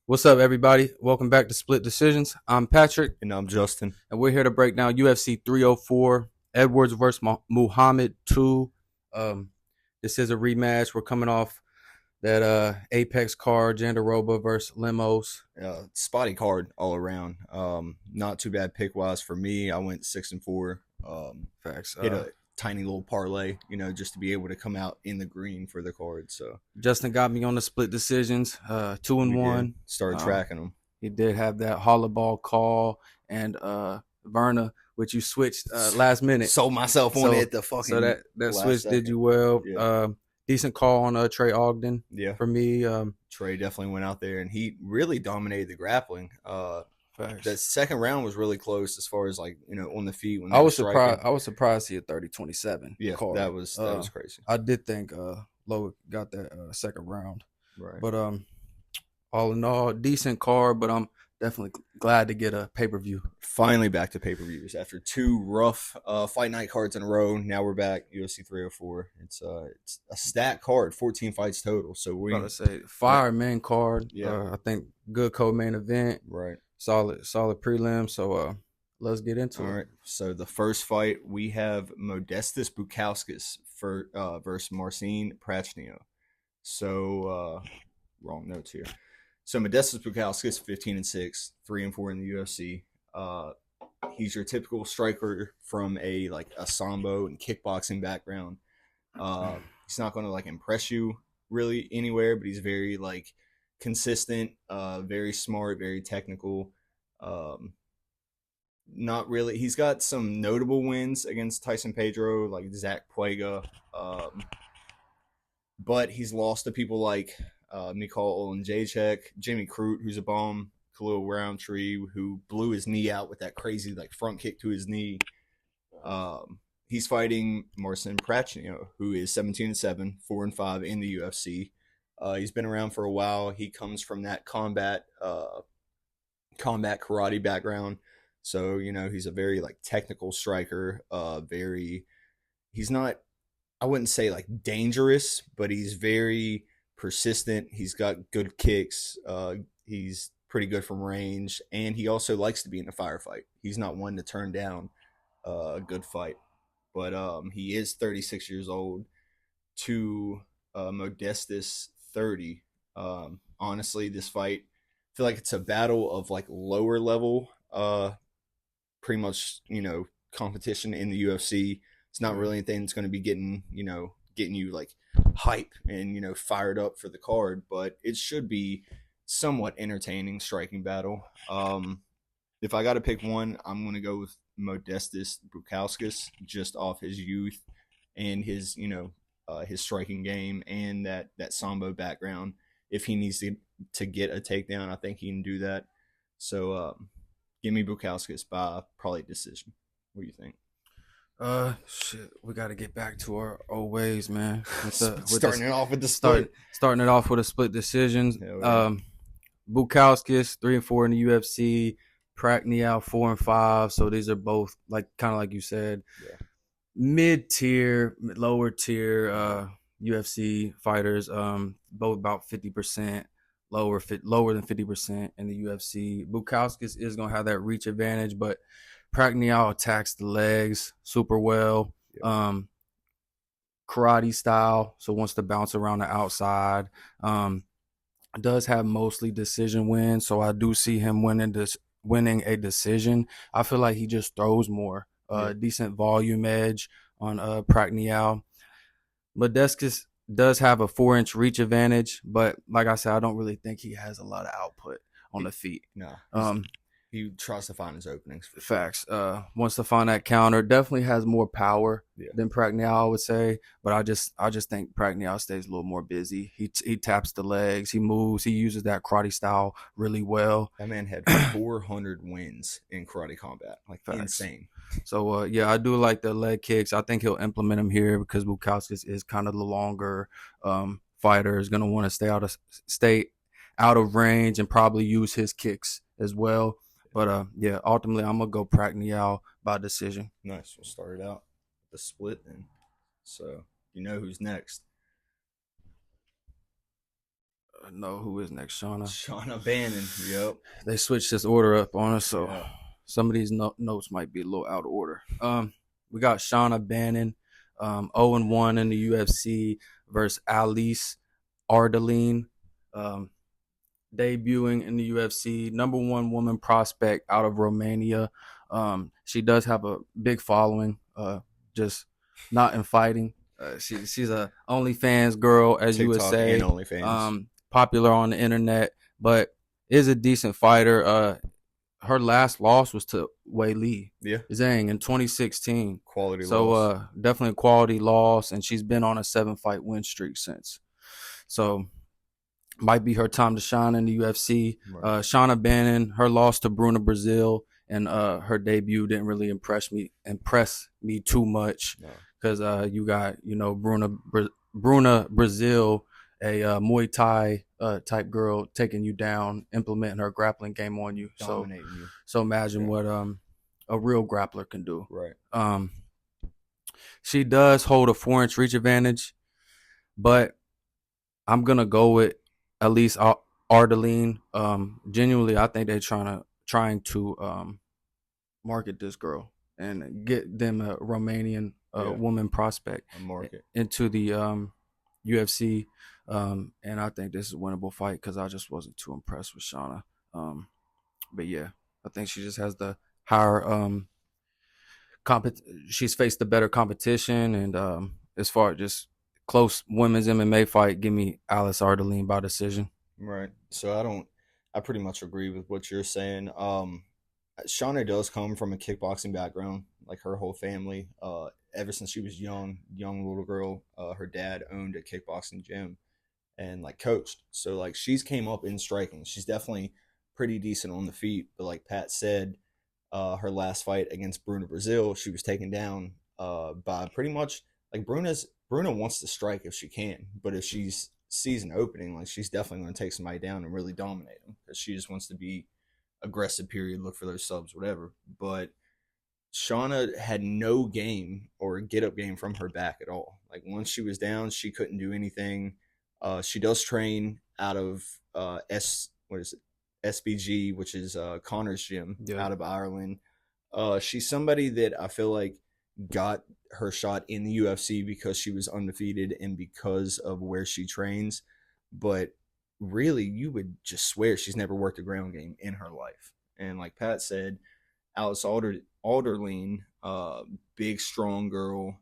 What's up, everybody? Welcome back to Split Decisions. I'm Patrick, And I'm Justin. and we're here to break down UFC 304, Edwards versus Muhammad 2. This is a rematch. We're coming off that Apex card, Jandaroba versus Limos. Spotty card all around. Not too bad pick wise for me. I went 6-4. Facts. Hit a tiny little parlay, just to be able to come out in the green for the card. So Justin got me on the Split Decisions, 2-1. Started tracking them. He did have that holla ball call and Verna, which you switched last minute. Sold myself on it. So that switch did you well. Yeah. Decent call on Trey Ogden. Yeah. For me. Trey definitely went out there and he really dominated the grappling. Facts. The second round was really close as far as on the feet. When I was surprised. I was surprised to see a 30-27. Yeah, call. that was crazy. I did think Lowe got that second round. Right. But all in all, decent card. But I'm definitely glad to get a pay-per-view. Finally back to pay-per-views after two rough fight night cards in a row. Now we're back UFC 304. It's a stacked card, 14 fights total. So we gotta say fire main card. Yeah. I think good co-main event. Right. Solid prelim. So let's get into it. All right. So the first fight we have Modestas Bukauskas versus Marcin Prachnio. So wrong notes here. So Modestas Bukauskas 15-6, 3-4 in the UFC. He's your typical striker from a sambo and kickboxing background. He's not going to impress you really anywhere, but he's very consistent, very smart, very technical. Not really. He's got some notable wins against Tyson Pedro, like Zach Puega, but he's lost to people like Mikhail Olenjacek, Jimmy Crute, who's a bomb, Khalil Roundtree, who blew his knee out with that crazy front kick to his knee. He's fighting Marcin Prachnio, who is 17-7, 4-5 in the UFC. He's been around for a while. He comes from that combat karate background. So, he's a very technical striker. He's not, I wouldn't say dangerous, but he's very persistent. He's got good kicks. He's pretty good from range, and he also likes to be in a firefight. He's not one to turn down a good fight. But he is 36 years old to Modestas 30. Honestly, this fight, I feel like it's a battle of lower level pretty much competition in the UFC. It's not really anything that's going to be getting you hype and fired up for the card, but it should be somewhat entertaining striking battle. If I got to pick one, I'm going to go with Modestas Bukauskas just off his youth and his his striking game and that sambo background. If he needs to get a takedown, I think he can do that. So give me Bukauskas by probably decision. What do you think? Shit, we got to get back to our old ways, man. Starting it off with the split. Starting it off with a split decisions. Yeah. Bukauskas 3-4 in the UFC. Prachnio 4-5. So these are both kind of like you said, mid-tier, lower tier UFC fighters. Both about 50%. Lower than 50% in the UFC. Bukauskas is gonna have that reach advantage, but Prachnio attacks the legs super well. Karate style, so wants to bounce around the outside. Does have mostly decision wins, so I do see him winning a decision. I feel like he just throws more. Decent volume edge on Prachnio. Modestas does have a 4-inch reach advantage, but like I said, I don't really think he has a lot of output on the feet. No. He tries to find his openings. For facts. Wants to find that counter. Definitely has more power than Prachnio, I would say. But I just think Prachnio stays a little more busy. He taps the legs. He moves. He uses that karate style really well. That man had 400 wins in karate combat. Facts. Insane. So, I do like the leg kicks. I think he'll implement them here because Bukauskas is kind of the longer fighter. Is going to want to stay out of range and probably use his kicks as well. But, ultimately, I'm going to go Prachnio by decision. Nice. We'll start it out with the split then. So, you know who's next. No, who is next? Shauna. Shauna Bannon. Yep. They switched this order up on us, so Yeah. some of these notes might be a little out of order. We got Shauna Bannon, 0-1 in the UFC versus Alice Ardelean, debuting in the UFC, number one woman prospect out of Romania. She does have a big following, just not in fighting. She's a OnlyFans girl, as you would TikTok say, and OnlyFans. popular on the internet, but is a decent fighter. Her last loss was to Wei Li Yeah. Zhang in 2016. Quality So loss. definitely a quality loss, and she's been on a 7-fight win streak since. So might be her time to shine in the UFC. Right. Shauna Bannon, her loss to Bruna Brasil, and her debut didn't really impress me too much because you got Bruna Brasil, a Muay Thai type girl, taking you down, implementing her grappling game on you. Dominating you. So imagine what a real grappler can do. Right. She does hold a 4-inch reach advantage, but I'm gonna go with at least Ardelean. Genuinely, I think they're trying to market this girl and get them a Romanian woman prospect into the UFC. And I think this is a winnable fight because I just wasn't too impressed with Shauna. But yeah, I think she just has the higher she's faced the better competition, and as far as just close women's MMA fight, give me Alice Ardelean by decision. Right. So I pretty much agree with what you're saying. Shauna does come from a kickboxing background, like her whole family. Ever since she was young little girl, her dad owned a kickboxing gym and like coached. So like she's came up in striking. She's definitely pretty decent on the feet. But like Pat said, her last fight against Bruna Brasil, she was taken down by pretty much like Bruna wants to strike if she can, but if she's sees an opening, like she's definitely going to take somebody down and really dominate them because she just wants to be aggressive. Period. Look for those subs, whatever. But Shauna had no game or get up game from her back at all. Like once she was down, she couldn't do anything. She does train out of SBG, which is Connor's gym out of Ireland. She's somebody that I feel like got her shot in the UFC because she was undefeated and because of where she trains. But really, you would just swear she's never worked a ground game in her life. And like Pat said, Alice Ardelean, big, strong girl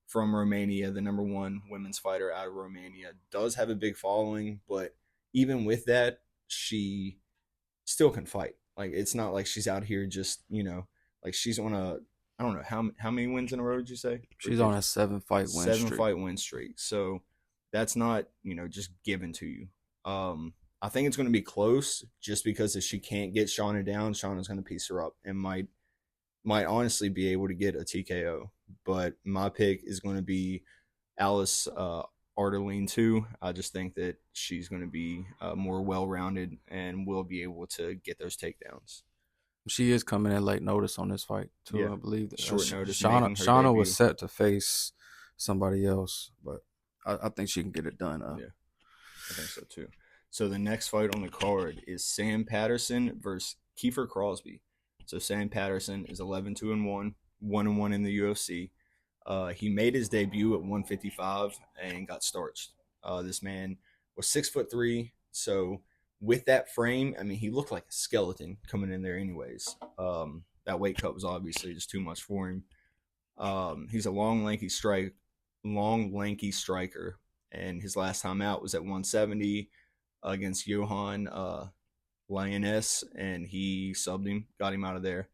from Romania, the number one women's fighter out of Romania, does have a big following. But even with that, she still can fight. Like it's not like she's out here just like she's on a I don't know how many wins in a row did you say? She's on a 7-fight win streak. 7-fight win streak. So that's not just given to you. I think it's going to be close just because if she can't get Shauna down, Shauna's going to piece her up and might honestly be able to get a TKO. But my pick is going to be Alice Ardelean too. I just think that she's going to be more well-rounded and will be able to get those takedowns. She is coming in late notice on this fight too. Yeah. I believe that short notice. Shauna was set to face somebody else, but I think she can get it done. Yeah, I think so too. So the next fight on the card is Sam Patterson versus Kiefer Crosbie. So Sam Patterson is 11-2-1, 1-1 in the UFC. He made his debut at 155 and got starched. This man was 6'3", so with that frame, I mean, he looked like a skeleton coming in there anyways. That weight cut was obviously just too much for him. He's a long, lanky striker, and his last time out was at 170 against Johan Lioness, and he subbed him, got him out of there.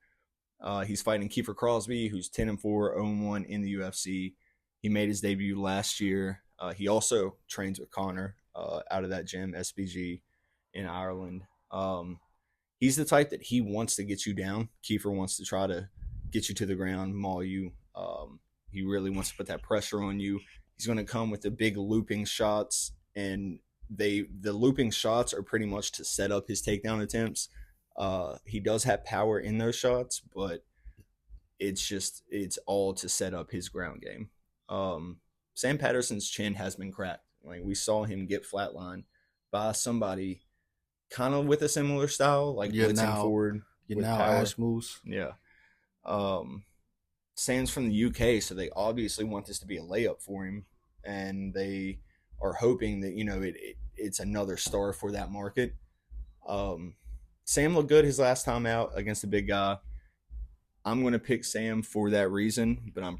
He's fighting Kiefer Crosbie, who's 10-4, 0-1 in the UFC. He made his debut last year. He also trains with Connor out of that gym, SBG, in Ireland. He's the type that he wants to get you down. Kiefer wants to try to get you to the ground, maul you. He really wants to put that pressure on you. He's going to come with the big looping shots, and the looping shots are pretty much to set up his takedown attempts. He does have power in those shots, but it's all to set up his ground game. Sam Patterson's chin has been cracked. Like we saw him get flatlined by somebody kind of with a similar style, like blitzing forward with power. Ash moves. Yeah. Sam's from the UK, so they obviously want this to be a layup for him, and they are hoping that it's another star for that market. Sam looked good his last time out against the big guy. I'm going to pick Sam for that reason, but I'm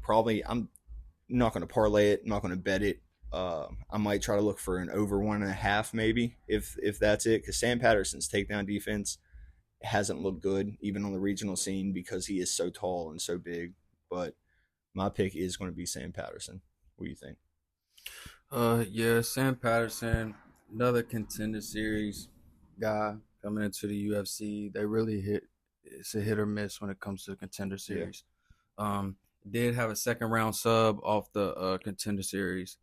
not going to parlay it. I'm not going to bet it. I might try to look for an over 1.5 maybe if that's it, because Sam Patterson's takedown defense hasn't looked good even on the regional scene because he is so tall and so big. But my pick is going to be Sam Patterson. What do you think? Yeah, Sam Patterson, another contender series guy coming into the UFC. They really it's a hit or miss when it comes to the contender series. Yeah. Did have a second round sub off the contender series.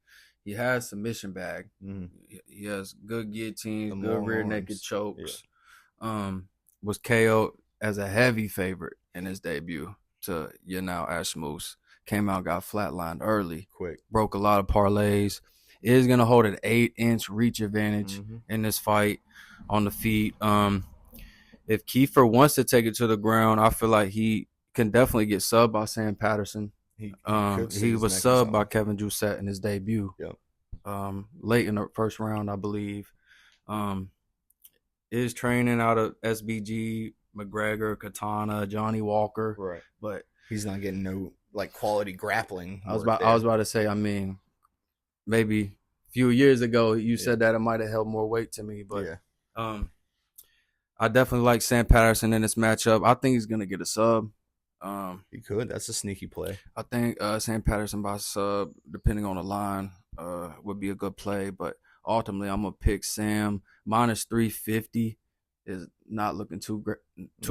He has submission bag. He has good guillotines, good rear naked chokes. Yeah. Was KO'd as a heavy favorite in his debut to Ash Moose. Came out, got flatlined early. Quick. Broke a lot of parlays. Is going to hold an 8-inch reach advantage in this fight on the feet. If Kiefer wants to take it to the ground, I feel like he can definitely get subbed by Sam Patterson. He was subbed by Kevin Jousset in his debut. Yep. Late in the first round, I believe. Is training out of SBG, McGregor, Katana, Johnny Walker. Right. But he's not getting no quality grappling. I was about to say, I mean, maybe a few years ago you said that it might have held more weight to me, but I definitely like Sam Patterson in this matchup. I think he's gonna get a sub. He could. That's a sneaky play. I think Sam Patterson by sub, depending on the line, would be a good play. But ultimately, I'm gonna pick Sam. Minus 350 is not looking too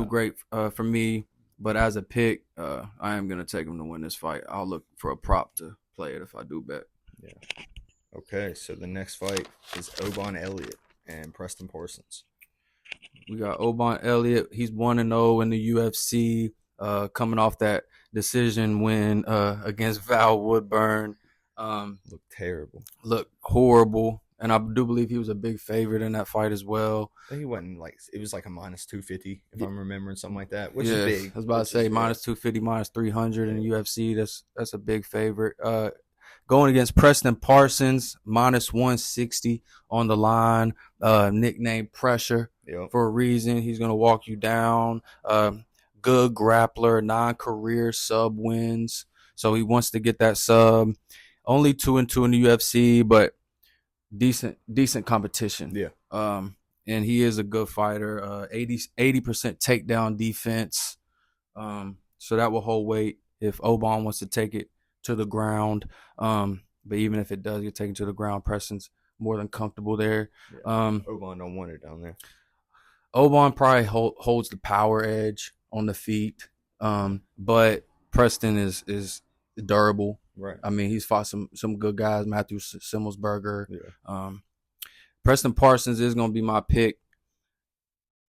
great for me. But as a pick, I am gonna take him to win this fight. I'll look for a prop to play it if I do bet. Yeah. Okay, so the next fight is Oban Elliot and Preston Parsons. We got Oban Elliot. He's 1-0 in the UFC, coming off that decision win against Val Woodburn. Looked terrible. Looked horrible. And I do believe he was a big favorite in that fight as well. I think he wasn't it was like a minus 250, if I'm remembering something like that, which is big. I was about to say minus 250, minus 300 in the UFC. That's a big favorite. Going against Preston Parsons, minus 160 on the line, nicknamed Pressure for a reason. He's going to walk you down. Good grappler, 9 career sub wins. So he wants to get that sub. Only 2-2 in the UFC, but decent competition. Yeah. And he is a good fighter. 80% takedown defense. So that will hold weight if Oban wants to take it to the ground. But even if it does get taken to the ground, Preston's more than comfortable there. Yeah. Oban don't want it down there. Oban probably holds the power edge on the feet. But Preston is durable. Right. I mean, he's fought some good guys, Matthew Simmelsberger. Yeah. Preston Parsons is going to be my pick.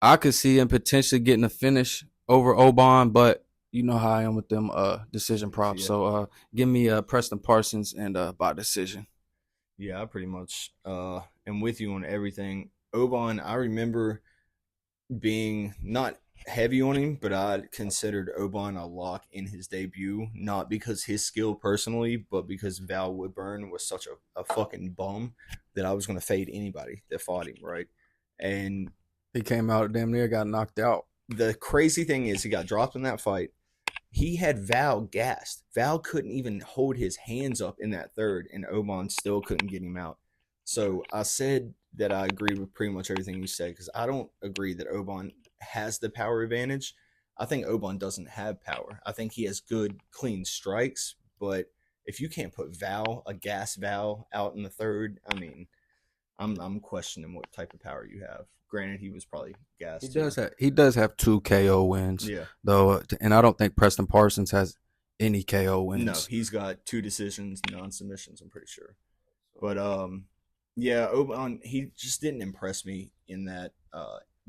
I could see him potentially getting a finish over Oban, but you know how I am with them decision props. Yeah. So give me Preston Parsons and by decision. Yeah, I pretty much am with you on everything. Oban, I remember being not heavy on him, but I considered Oban a lock in his debut, not because his skill personally, but because Val Woodburn was such a fucking bum that I was going to fade anybody that fought him, right? And he came out damn near got knocked out. The crazy thing is he got dropped in that fight. He had Val gassed. Val couldn't even hold his hands up in that third, and Oban still couldn't get him out. So I said that I agree with pretty much everything you said, because I don't agree that Oban has the power advantage. I think Oban doesn't have power. I think he has good, clean strikes, but if you can't put a gas Val out in the third, I mean, I'm questioning what type of power you have. Granted, he was probably gassed. He does have 2 KO wins, though, and I don't think Preston Parsons has any KO wins. No, he's got 2 decisions, non-submissions, I'm pretty sure. But yeah, Oban, he just didn't impress me in that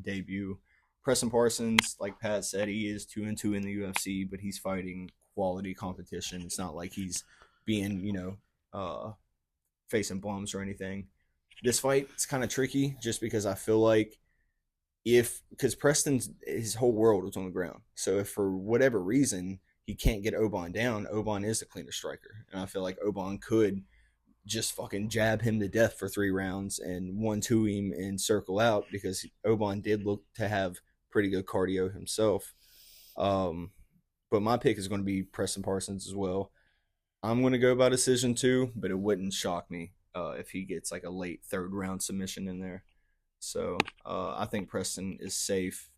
debut. Preston Parsons, like Pat said, he is 2-2 in the UFC, but he's fighting quality competition. It's not like he's being, facing bums or anything. This fight is kind of tricky just because I feel like because Preston's his whole world was on the ground. So if for whatever reason he can't get Oban down, Oban is the cleaner striker, and I feel like Oban could just fucking jab him to death for 3 rounds and 1-2 him and circle out because Oban did look to have pretty good cardio himself. But my pick is going to be Preston Parsons as well. I'm going to go by decision too, but it wouldn't shock me if he gets like a late 3rd-round submission in there. So I think Preston is safe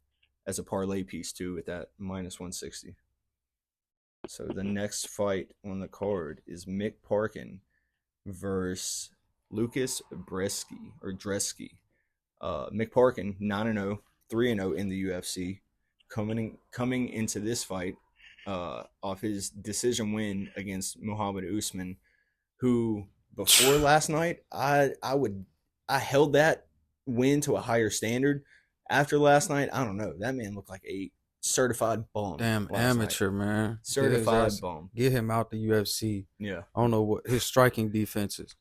as a parlay piece too at that -160. So the next fight on the card is Mick Parkin versus Lukasz Brzeski. Mick Parkin 9-0, 3-0 in the UFC, coming into this fight off his decision win against Muhammad Usman, who before last night I held that win to a higher standard. After last night, I don't know. That man looked like a certified bum. Damn amateur, man. Certified bum. Get him out the UFC. Yeah. I don't know what his striking defense is.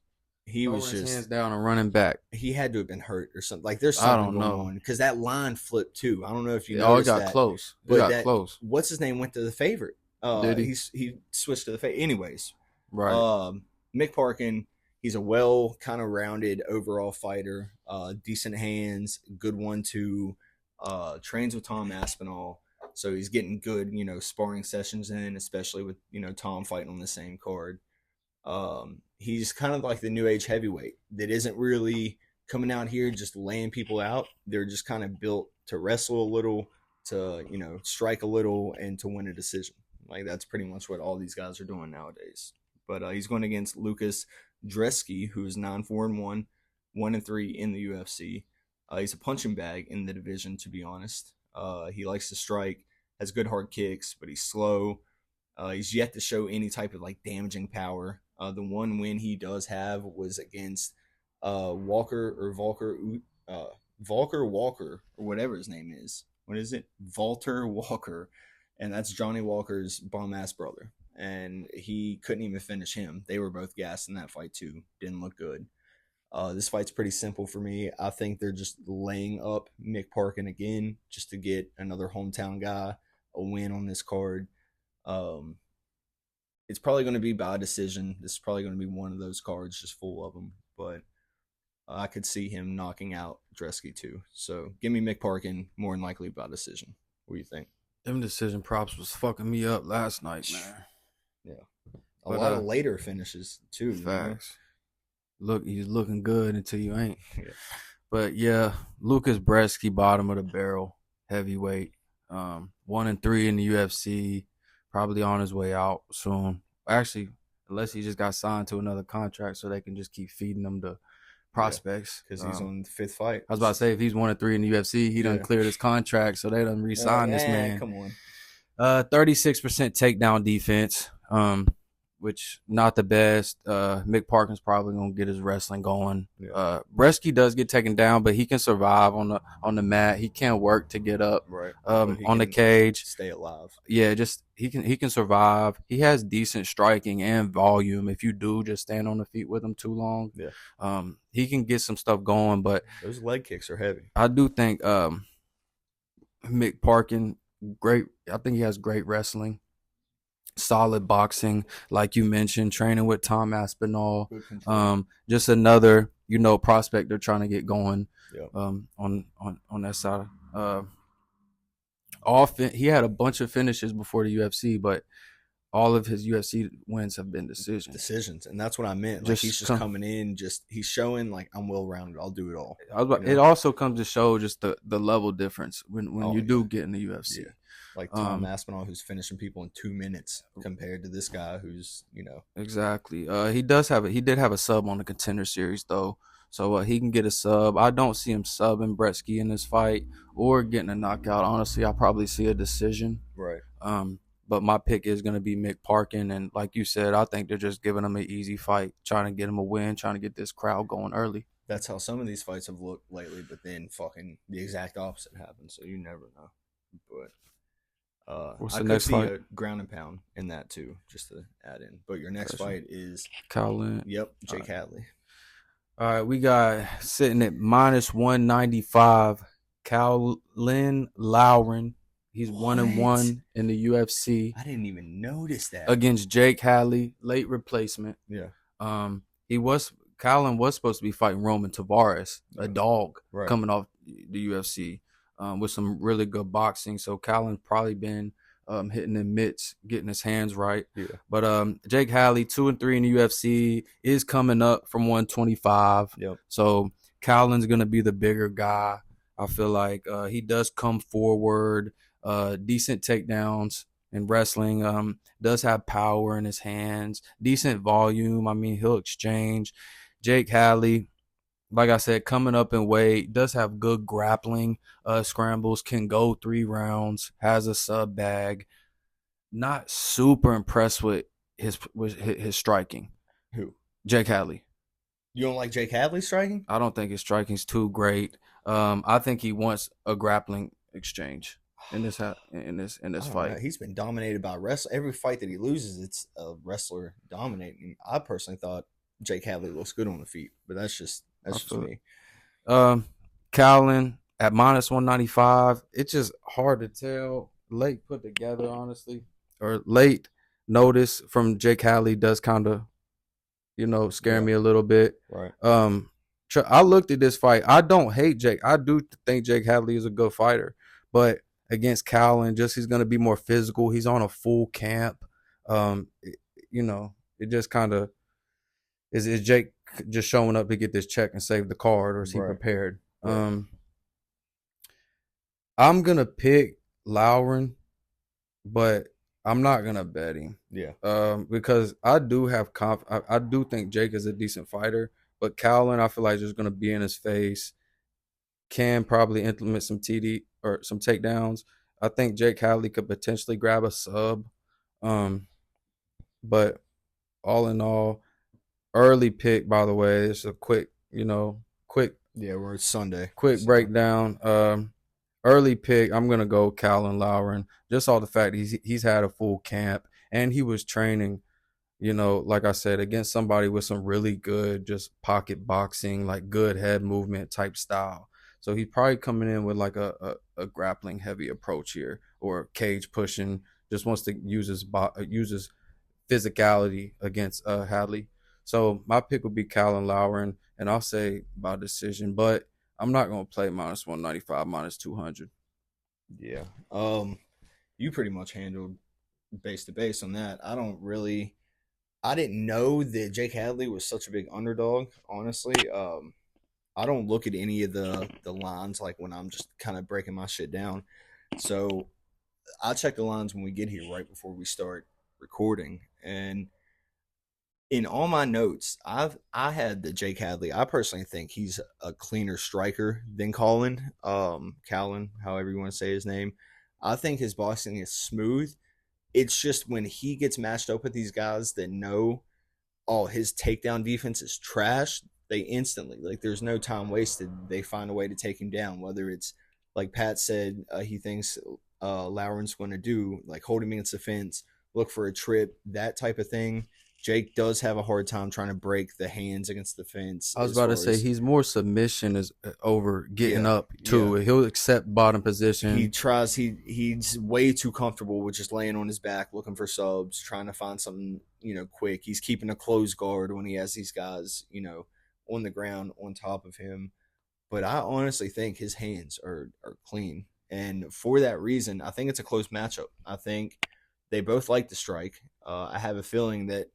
He was just hands down and running back. He had to have been hurt or something. Like there's something going on because that line flipped too. I don't know if you noticed that. It got close. It got close. What's his name went to the favorite? Did he? He switched to the favorite. Anyways, right. Mick Parkin, he's a well kind of rounded overall fighter. Decent hands, good 1-2. Trains with Tom Aspinall, so he's getting good, sparring sessions in, especially with Tom fighting on the same card. He's kind of like the new age heavyweight that isn't really coming out here just laying people out. They're just kind of built to wrestle a little, to strike a little, and to win a decision. Like that's pretty much what all these guys are doing nowadays. But he's going against Lukasz Brzeski, who is 9-4-1, 1-3 in the UFC. He's a punching bag in the division, to be honest. He likes to strike, has good hard kicks, but he's slow. He's yet to show any type of like damaging power. The one win he does have was against Walker, or whatever his name is. What is it? Walter Walker. And that's Johnny Walker's bum-ass brother. And he couldn't even finish him. They were both gassed in that fight too. Didn't look good. This fight's pretty simple for me. I think they're just laying up Mick Parkin again just to get another hometown guy a win on this card. It's probably going to be by decision. This is probably going to be one of those cards just full of them. But I could see him knocking out Brzeski too. So give me Mick Parkin more than likely by decision. What do you think? Them decision props was fucking me up last night, man. Yeah. A lot of later finishes too. Facts. Look, he's looking good until you ain't. Yeah. But yeah, Lukasz Brzeski, bottom of the barrel, heavyweight. 1-3 in the UFC, probably on his way out soon. Actually, unless he just got signed to another contract so they can just keep feeding him the prospects. Because he's on the 5th fight. I was about to say, if he's 1-3 in the UFC, he done cleared his contract, so they done re-signed this man. Come on. 36% takedown defense, which not the best. Mick Parkin's probably gonna get his wrestling going. Yeah. Brzeski does get taken down, but he can survive on the mat. He can't work to get up. Right. On the cage. Stay alive. Yeah, just he can survive. He has decent striking and volume. If you do just stand on the feet with him too long, he can get some stuff going. But those leg kicks are heavy. I do think Mick Parkin, great. I think he has great wrestling. Solid boxing, like you mentioned, training with Tom Aspinall. Just another, prospect they're trying to get going. On that side. He had a bunch of finishes before the UFC, but all of his UFC wins have been decisions, and that's what I meant. Like he's just coming in, he's showing like I'm well rounded. I'll do it all. It also comes to show just the level difference when you do get in the UFC. Yeah. Like Tom Aspinall, who's finishing people in 2 minutes, compared to this guy who's, Exactly. He did have a sub on the Contender Series though, so he can get a sub. I don't see him subbing Brzeski in this fight or getting a knockout. Honestly, I'll probably see a decision. Right. But my pick is going to be Mick Parkin, and like you said, I think they're just giving him an easy fight, trying to get him a win, trying to get this crowd going early. That's how some of these fights have looked lately, but then fucking the exact opposite happens, so you never know. But what's I the could next see fight? a ground and pound in that too, just to add in. But your next fight is Caolan. Yep, Jake Hadley. All right, we got sitting at minus 195, Caolan loughran. He's 1-1 in the UFC I didn't even notice that. against Jake Hadley, late replacement. Yeah. He was Caolan was supposed to be fighting Roman Tavares, a dog Right. coming off the UFC, with some really good boxing. So Caolan's probably been hitting the mitts, getting his hands right. Yeah. But Jake Hadley, 2-3 in the UFC, is coming up from 125. Yep. So Caolan's gonna be the bigger guy. I feel like he does come forward, decent takedowns in wrestling. Does have power in his hands, decent volume. I mean, he'll exchange. Jake Hadley, like I said, coming up in weight, does have good grappling scrambles, can go 3 rounds, has a sub bag. Not super impressed with his striking. Who? Jake Hadley. You don't like Jake Hadley striking? I don't think his striking's too great. I think he wants a grappling exchange in this fight. Know. He's been dominated by wrestling. Every fight that he loses, it's a wrestler dominating. I personally thought Jake Hadley looks good on the feet, but that's just me. Caolan at minus 195. It's just hard to tell. Late put together, honestly, or late notice from Jake Hadley does kind of, scare me a little bit. Right. I looked at this fight. I don't hate Jake. I do think Jake Hadley is a good fighter, but against Caolan, he's going to be more physical. He's on a full camp. It just kind of is Jake just showing up to get this check and save the card, or is he prepared? Right. I'm gonna pick loughran, but I'm not gonna bet him. Yeah. Because I do have I do think Jake is a decent fighter, but Caolan, I feel like just gonna be in his face. Can probably implement some TD or some takedowns. I think Jake Hadley could potentially grab a sub. But all in all, early pick, by the way. It's a quick. Yeah, we're Sunday. Quick breakdown. Early pick, I'm gonna go Caolan loughran. Just all the fact he's had a full camp and he was training, like I said, against somebody with some really good just pocket boxing, like good head movement type style. So he's probably coming in with like a grappling heavy approach here, or cage pushing. Just wants to use his physicality against Hadley. So my pick would be Caolan loughran, and I'll say by decision, but I'm not going to play minus 195, minus 200. Yeah. You pretty much handled base to base on that. I didn't know that Jake Hadley was such a big underdog, honestly. I don't look at any of the lines like when I'm just kind of breaking my shit down. So I check the lines when we get here right before we start recording. And in all my notes, I had the Jake Hadley. I personally think he's a cleaner striker than Caolan, however you want to say his name. I think his boxing is smooth. It's just when he gets matched up with these guys that know, his takedown defense is trash, they instantly, like, there's no time wasted. They find a way to take him down, whether it's, like Pat said, he thinks Loughran's going to do, like hold him against the fence, look for a trip, that type of thing. Jake does have a hard time trying to break the hands against the fence. I was about to say he's more submission over getting up too. Yeah. He'll accept bottom position. He tries. He's way too comfortable with just laying on his back, looking for subs, trying to find something quick. He's keeping a closed guard when he has these guys on the ground on top of him. But I honestly think his hands are clean, and for that reason, I think it's a close matchup. I think they both like to strike. I have a feeling that,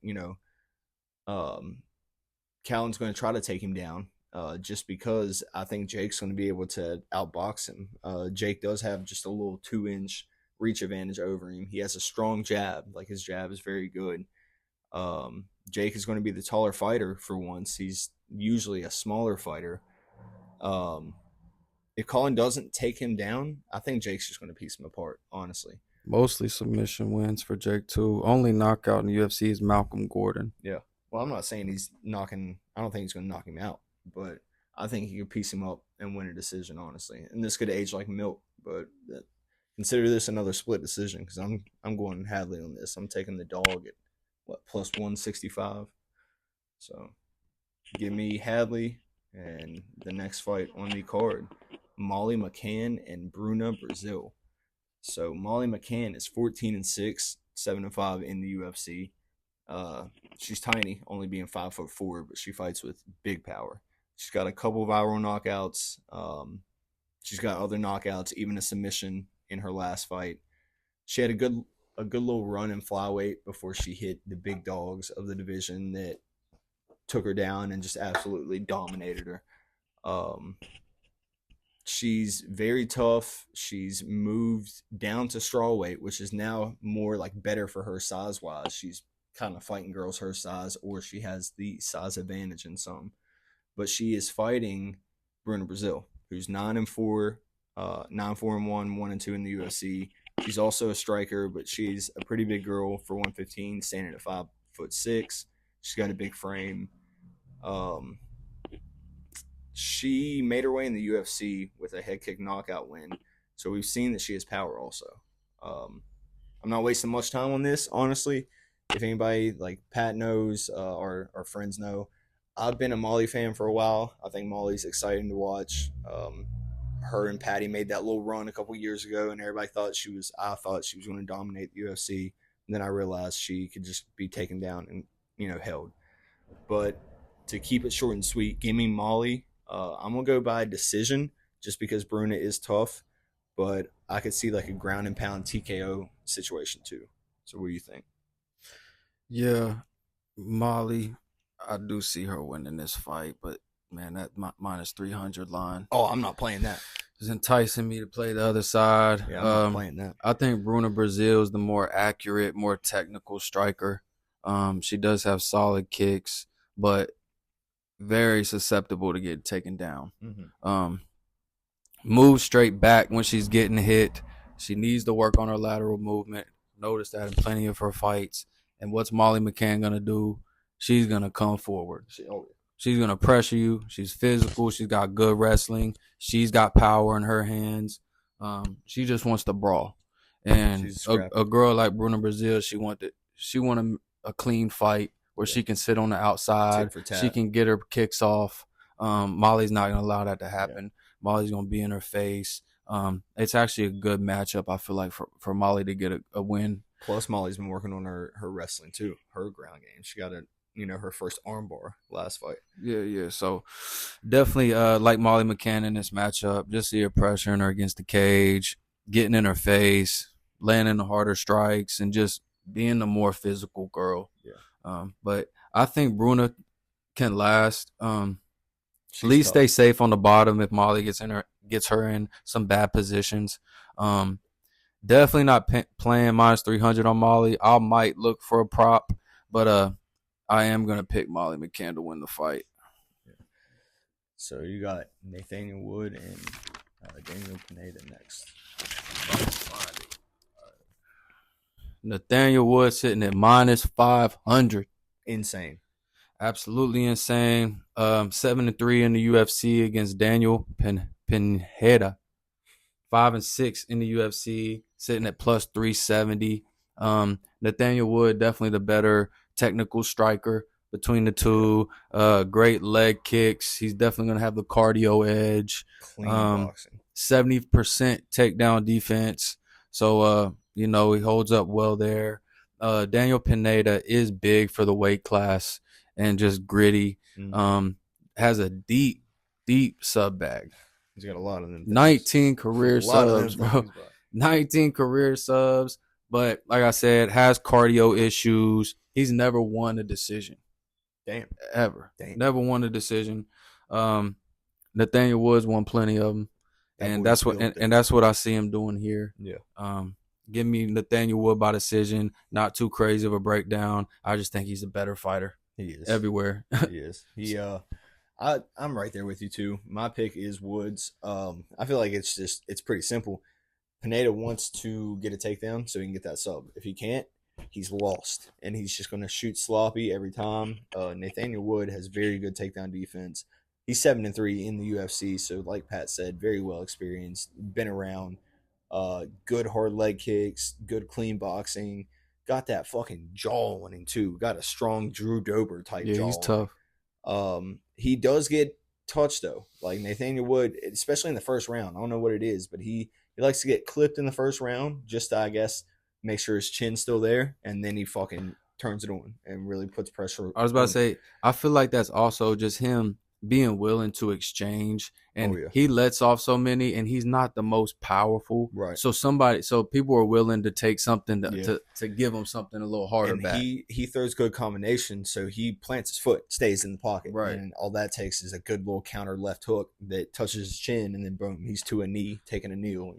Caolan's going to try to take him down just because I think Jake's going to be able to outbox him. Jake does have just a little 2-inch reach advantage over him. He has a strong jab. Like, his jab is very good. Jake is going to be the taller fighter for once. He's usually a smaller fighter. If Caolan doesn't take him down, I think Jake's just going to piece him apart, honestly. Mostly submission wins for Jake too. Only knockout in the UFC is Malcolm Gordon. Yeah. Well, I'm not saying I don't think he's going to knock him out, but I think he could piece him up and win a decision, honestly. And this could age like milk, but consider this another split decision because I'm going Hadley on this. I'm taking the dog at plus 165. So give me Hadley, and the next fight on the card, Molly McCann and Bruna Brasil. So Molly McCann is 14-6, 7-5 in the UFC. She's tiny, only being 5'4", but she fights with big power. She's got a couple viral knockouts. She's got other knockouts, even a submission in her last fight. She had a good little run in flyweight before she hit the big dogs of the division that took her down and just absolutely dominated her. She's very tough. She's moved down to strawweight, which is now more like better for her size wise. She's kind of fighting girls her size, or she has the size advantage in some. But she is fighting Bruna Brasil, who's 9-4, 9-4-1, 1-2 in the UFC. She's also a striker, but she's a pretty big girl for 115, standing at 5'6". She's got a big frame. She made her way in the UFC with a head kick knockout win, so we've seen that she has power also. I'm not wasting much time on this, honestly. If anybody like Pat knows, our friends know, I've been a Molly fan for a while. I think Molly's exciting to watch. Her and Patty made that little run a couple years ago, and everybody thought I thought she was going to dominate the UFC. And then I realized she could just be taken down and held. But to keep it short and sweet, give me Molly. I'm gonna go by decision just because Bruna is tough, but I could see like a ground and pound TKO situation too. So what do you think? Yeah, Molly, I do see her winning this fight, but man, that minus 300 line Oh, I'm not playing that. is enticing me to play the other side. Yeah, I'm not playing that. I think Bruna Brasil is the more accurate, more technical striker. She does have solid kicks, but very susceptible to get taken down. Mm-hmm. Moves straight back when she's getting hit. She needs to work on her lateral movement. Notice that in plenty of her fights. And what's Molly McCann gonna do? She's gonna come forward. She's gonna pressure you. She's physical. She's got good wrestling. She's got power in her hands. She just wants to brawl. And a girl like Bruna Brasil, she wanted a clean fight where she can sit on the outside. She can get her kicks off. Molly's not going to allow that to happen. Yeah. Molly's going to be in her face. It's actually a good matchup, I feel like, for Molly to get a win. Plus, Molly's been working on her wrestling, too, her ground game. She got her first armbar last fight. Yeah. So, definitely like Molly McCann in this matchup. Just see her pressuring her against the cage, getting in her face, landing the harder strikes, and just being the more physical girl. Yeah. But I think Bruna can last. At least stay safe on the bottom if Molly gets her in some bad positions. Definitely not playing minus 300 on Molly. I might look for a prop, but I am gonna pick Molly McCann to win the fight. Yeah. So you got Nathanial Wood and Daniel Pineda next. Nathanial Wood sitting at minus 500. Insane. Absolutely insane. 7-3 in the UFC against Daniel Pineda. 5-6 in the UFC, sitting at plus 370. Nathanial Wood, definitely the better technical striker between the two. Great leg kicks. He's definitely going to have the cardio edge. Clean boxing. 70% takedown defense. So, he holds up well there. Daniel Pineda is big for the weight class and just gritty. Has a deep sub bag. He's got a lot of them. 19 career subs, bro. 19 career subs. But like I said, has cardio issues. He's never won a decision. Damn. Ever. Damn. Never won a decision. Nathanial Woods won plenty of them. And that's what I see him doing here. Yeah. Give me Nathaniel Wood by decision. Not too crazy of a breakdown. I just think he's a better fighter. He is. Everywhere. He is. I'm right there with you too. My pick is Woods. I feel like it's pretty simple. Pineda wants to get a takedown so he can get that sub. If he can't, he's lost. And he's just going to shoot sloppy every time. Nathaniel Wood has very good takedown defense. He's 7-3 in the UFC, so like Pat said, very well experienced, been around. Good hard leg kicks, good clean boxing. Got that fucking jaw on him too. Got a strong Drew Dober type jaw. Yeah, he's tough. He does get touched though. Like Nathaniel Wood, especially in the first round. I don't know what it is, but he likes to get clipped in the first round just to, I guess, make sure his chin's still there, and then he fucking turns it on and really puts pressure I was about to on. say, I feel like that's also just him being willing to exchange, Oh and yeah, he lets off so many, and he's not the most powerful. right. So people are willing to take something Yeah. to give him something a little harder And back. he throws good combinations, so he plants his foot, stays in the pocket, Right. and all that takes is a good little counter left hook that touches his chin, and then boom, he's to a knee, taking a kneel,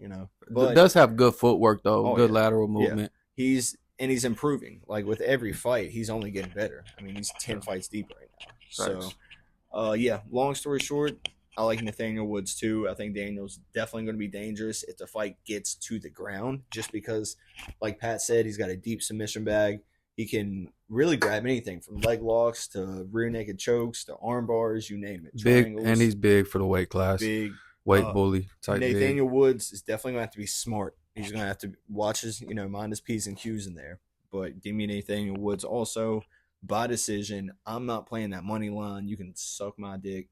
But Does have good footwork though, oh good yeah, lateral yeah, movement. he's improving. Like with every fight, he's only getting better. I mean, he's 10 fights deep right now. So, yeah. Long story short, I like Nathaniel Woods too. I think Daniel's definitely going to be dangerous if the fight gets to the ground, just because, like Pat said, he's got a deep submission bag. He can really grab anything from leg locks to rear naked chokes to arm bars, you name it. Big, Triangles, and he's big for the weight class. big. Weight bully type Nathaniel big. Woods is definitely going to have to be smart. He's going to have to watch his, mind his P's and Q's in there. But give me Nathaniel Woods also by decision. I'm not playing that money line. You can suck my dick.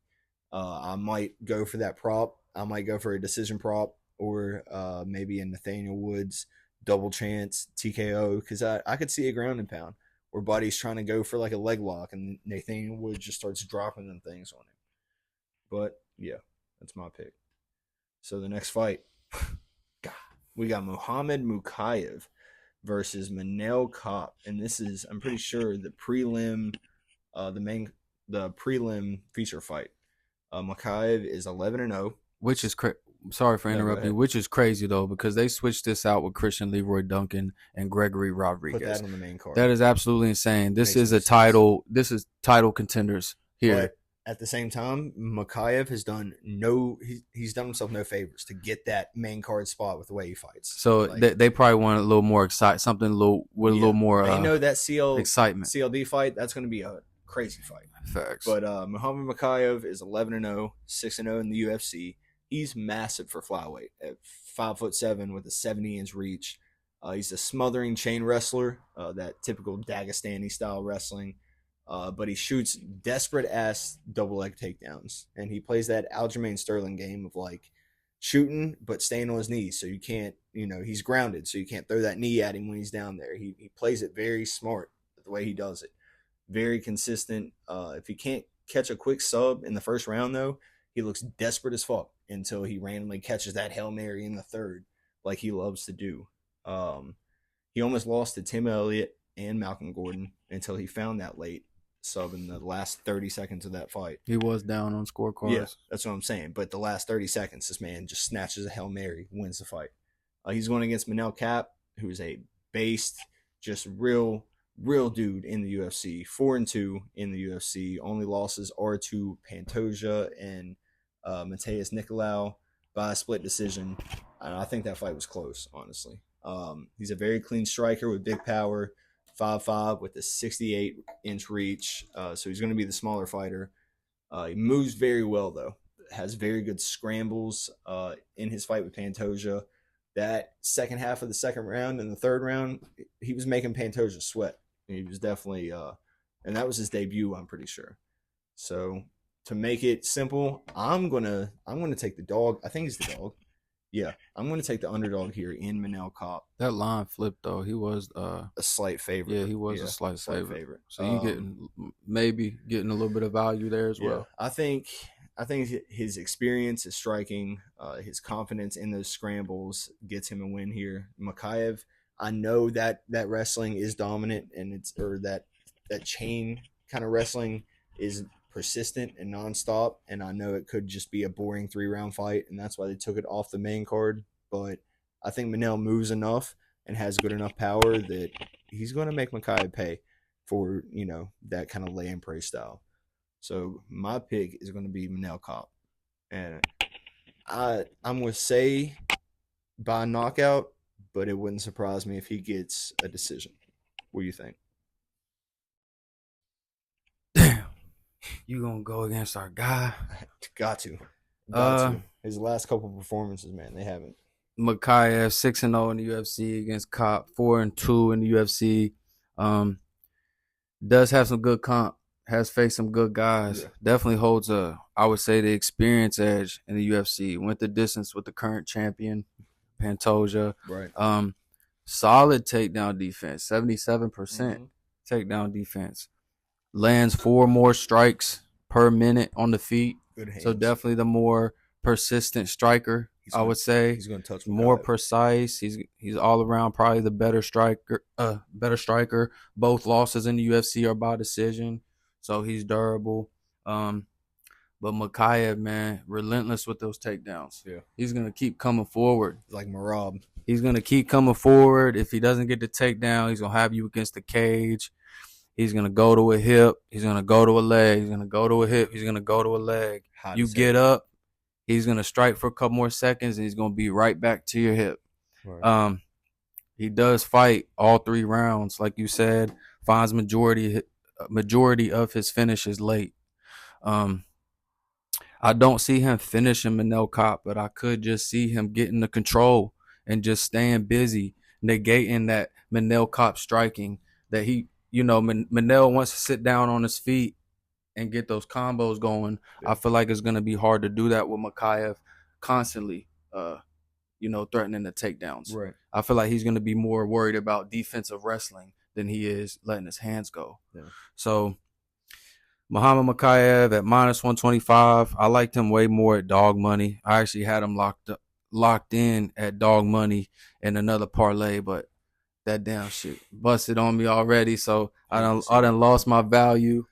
I might go for that prop. I might go for a decision prop, or maybe a Nathaniel Woods double chance TKO, because I could see a ground and pound where Buddy's trying to go for like a leg lock and Nathaniel Woods just starts dropping them things on him. But yeah, that's my pick. So the next fight, God, we got Muhammad Mokaev versus Manel Kape, and this is, I'm pretty sure, the prelim, the prelim feature fight. Mokaev is 11-0, which is sorry for interrupting you. Which is crazy though, because they switched this out with Christian Leroy Duncan and Gregory Rodriguez. Put that on the main card. That is absolutely insane. This is a title. This is title contenders here. But at the same time, Mokaev has done he's done himself no favors to get that main card spot with the way he fights. So like, they probably want a little more something a little more. They know that excitement. CLD fight, that's going to be a crazy fight. Facts. But Muhammad Mokaev is 11-0, 6-0 in the UFC. He's massive for flyweight at 5'7" with a 70-inch reach. He's a smothering chain wrestler, that typical Dagestani style wrestling. But he shoots desperate ass double leg takedowns, and he plays that Aljamain Sterling game of like shooting but staying on his knees, so you can't, he's grounded, so you can't throw that knee at him when he's down there. He plays it very smart the way he does it, very consistent. If he can't catch a quick sub in the first round though, he looks desperate as fuck until he randomly catches that Hail Mary in the third, like he loves to do. He almost lost to Tim Elliott and Malcolm Gordon until he found that late sub in the last 30 seconds of that fight. He was down on scorecards. Yeah, that's what I'm saying. But the last 30 seconds, this man just snatches a Hail Mary, wins the fight. He's going against Manel Kape, who is a based, just real dude in the UFC. 4-2 in the UFC. Only losses are to Pantoja and Mateus Nicolau by a split decision. And I think that fight was close, honestly. He's a very clean striker with big power. 5'5" with a 68-inch reach. So he's going to be the smaller fighter. He moves very well, though. Has very good scrambles in his fight with Pantoja. That second half of the second round and the third round, he was making Pantoja sweat. He was definitely, and that was his debut, I'm pretty sure. So to make it simple, I'm gonna take the dog. I think he's the dog. Yeah, I'm going to take the underdog here in Manel Kape. That line flipped though. He was a slight favorite. Yeah, he was a slight favorite. So you maybe getting a little bit of value there as well. I think his experience, his striking, his confidence in those scrambles gets him a win here. Mokaev, I know that wrestling is dominant, and that chain kind of wrestling is persistent and nonstop, and I know it could just be a boring 3-round fight, and that's why they took it off the main card. But I think Manel moves enough and has good enough power that he's going to make Mokaev pay for that kind of lay and pray style. So my pick is going to be Manel Kape, and I'm going to say by knockout, but it wouldn't surprise me if he gets a decision. What do you think? You gonna go against our guy? Got to. His last couple performances, man, they haven't. Mokaev 6-0 in the UFC against Kape, 4-2 in the UFC. Does have some good comp. Has faced some good guys. Yeah. Definitely holds I would say, the experience edge in the UFC. Went the distance with the current champion, Pantoja. Right. Solid takedown defense, 77% takedown defense. Lands 4 more strikes per minute on the feet. Good hands. So definitely the more persistent striker, I would say. He's going to touch more Mokaev. precise. He's all around probably the better striker. Both losses in the UFC are by decision, so he's durable. But Mokaev, man, relentless with those takedowns. Yeah. He's gonna keep coming forward. Like Marab. He's gonna keep coming forward. If he doesn't get the takedown, he's gonna have you against the cage. He's gonna go to a hip. He's gonna go to a leg. He's gonna go to a hip. He's gonna go to a leg. You get up. He's gonna strike for a couple more seconds, and he's gonna be right back to your hip. Right. He does fight all 3 rounds, like you said. Finds majority of his finishes late. I don't see him finishing Manel Kape, but I could just see him getting the control and just staying busy, negating that Manel Kape striking. That he, Manel wants to sit down on his feet and get those combos going. Yeah. I feel like it's going to be hard to do that with Mokaev constantly, threatening the takedowns. Right. I feel like he's going to be more worried about defensive wrestling than he is letting his hands go. Yeah. So Muhammad Mokaev at -125. I liked him way more at dog money. I actually had him locked in at dog money in another parlay, but that damn shit busted on me already. So I done lost my value.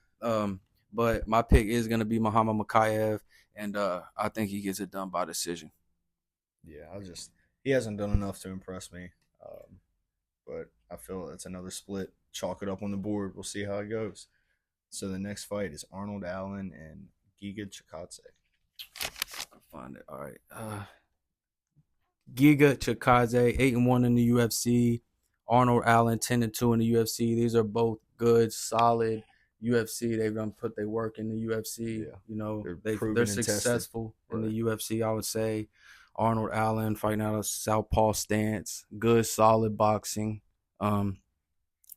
But my pick is gonna be Muhammad Mokaev, and I think he gets it done by decision. Yeah, he hasn't done enough to impress me. But I feel it's another split. Chalk it up on the board. We'll see how it goes. So the next fight is Arnold Allen and Giga Chikadze. I'll find it. All right. Giga Chikadze, 8-1 in the UFC. Arnold Allen, 10-2 in the UFC. These are both good, solid UFC. They've done put their work in the UFC. Yeah. They're successful in the UFC, I would say. Arnold Allen fighting out of southpaw stance. Good, solid boxing.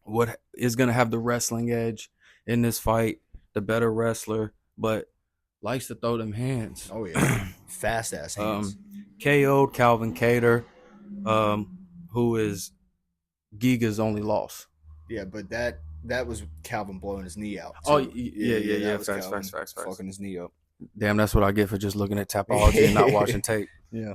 What is going to have the wrestling edge in this fight? The better wrestler, but likes to throw them hands. Oh, yeah. Fast-ass hands. KO'd Calvin Kattar, who is Giga's only loss. Yeah, but that was Calvin blowing his knee out. Too. Oh, yeah. Facts. Fucking his knee up. Damn, that's what I get for just looking at Tapology and not watching tape. Yeah.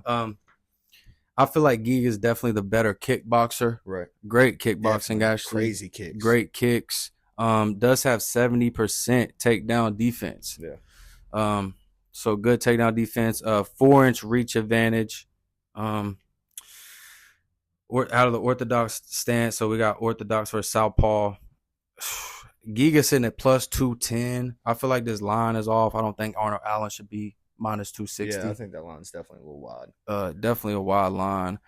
I feel like Giga is definitely the better kickboxer. Right. Great kickboxing, actually. Crazy kicks. Great kicks. Does have 70% takedown defense. Yeah. So good takedown defense. 4-inch reach advantage. Out of the orthodox stance, so we got orthodox versus southpaw. Giga sitting at +210. I feel like this line is off. I don't think Arnold Allen should be -260. Yeah, I think that line's definitely a little wide. Definitely a wide line.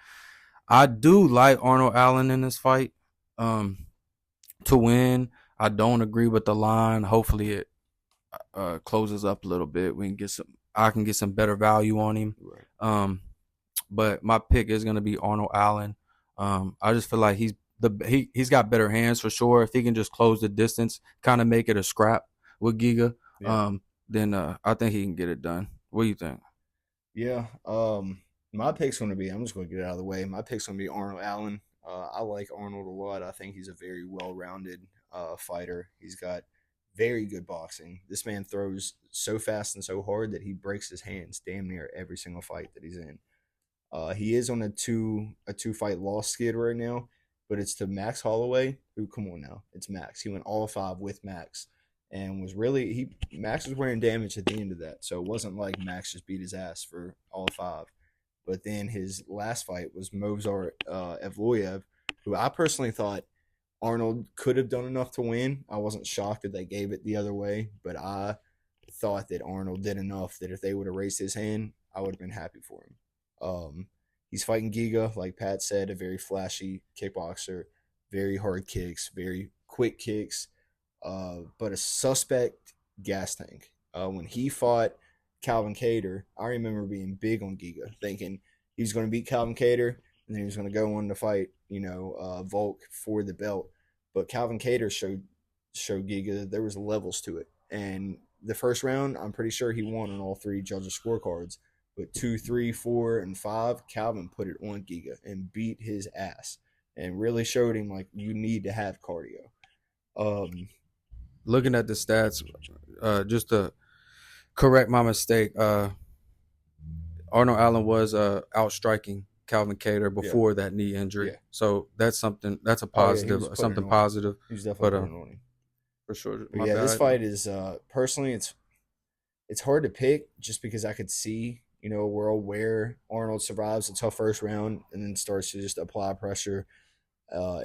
I do like Arnold Allen in this fight to win. I don't agree with the line. Hopefully it closes up a little bit. I can get some better value on him. Right. But my pick is going to be Arnold Allen. I just feel like he's got better hands for sure. If he can just close the distance, kind of make it a scrap with Giga, then I think he can get it done. What do you think? Yeah. My pick's going to be, I'm just going to get it out of the way. My pick's going to be Arnold Allen. I like Arnold a lot. I think he's a very well-rounded fighter. He's got very good boxing. This man throws so fast and so hard that he breaks his hands damn near every single fight that he's in. He is on a two-fight loss skid right now, but it's to Max Holloway, who, come on now, it's Max. He went all 5 with Max and was really Max was wearing damage at the end of that, so it wasn't like Max just beat his ass for all 5. But then his last fight was Movsar Evloev, who I personally thought Arnold could have done enough to win. I wasn't shocked that they gave it the other way, but I thought that Arnold did enough that if they would have raised his hand, I would have been happy for him. He's fighting Giga, like Pat said, a very flashy kickboxer, very hard kicks, very quick kicks, but a suspect gas tank. When he fought Calvin Kattar, I remember being big on Giga, thinking he's going to beat Calvin Kattar, and then he was going to go on to fight, Volk for the belt. But Calvin Kattar showed Giga that there was levels to it. And the first round, I'm pretty sure he won on all 3 judges' scorecards. But 2, 3, 4, and 5, Calvin put it on Giga and beat his ass and really showed him like you need to have cardio. Looking at the stats, just to correct my mistake, Arnold Allen was outstriking Calvin Kattar before that knee injury. So that's a positive, something positive. He was definitely putting on him. For sure. But this fight is personally it's hard to pick just because I could see, a world where Arnold survives a tough first round and then starts to just apply pressure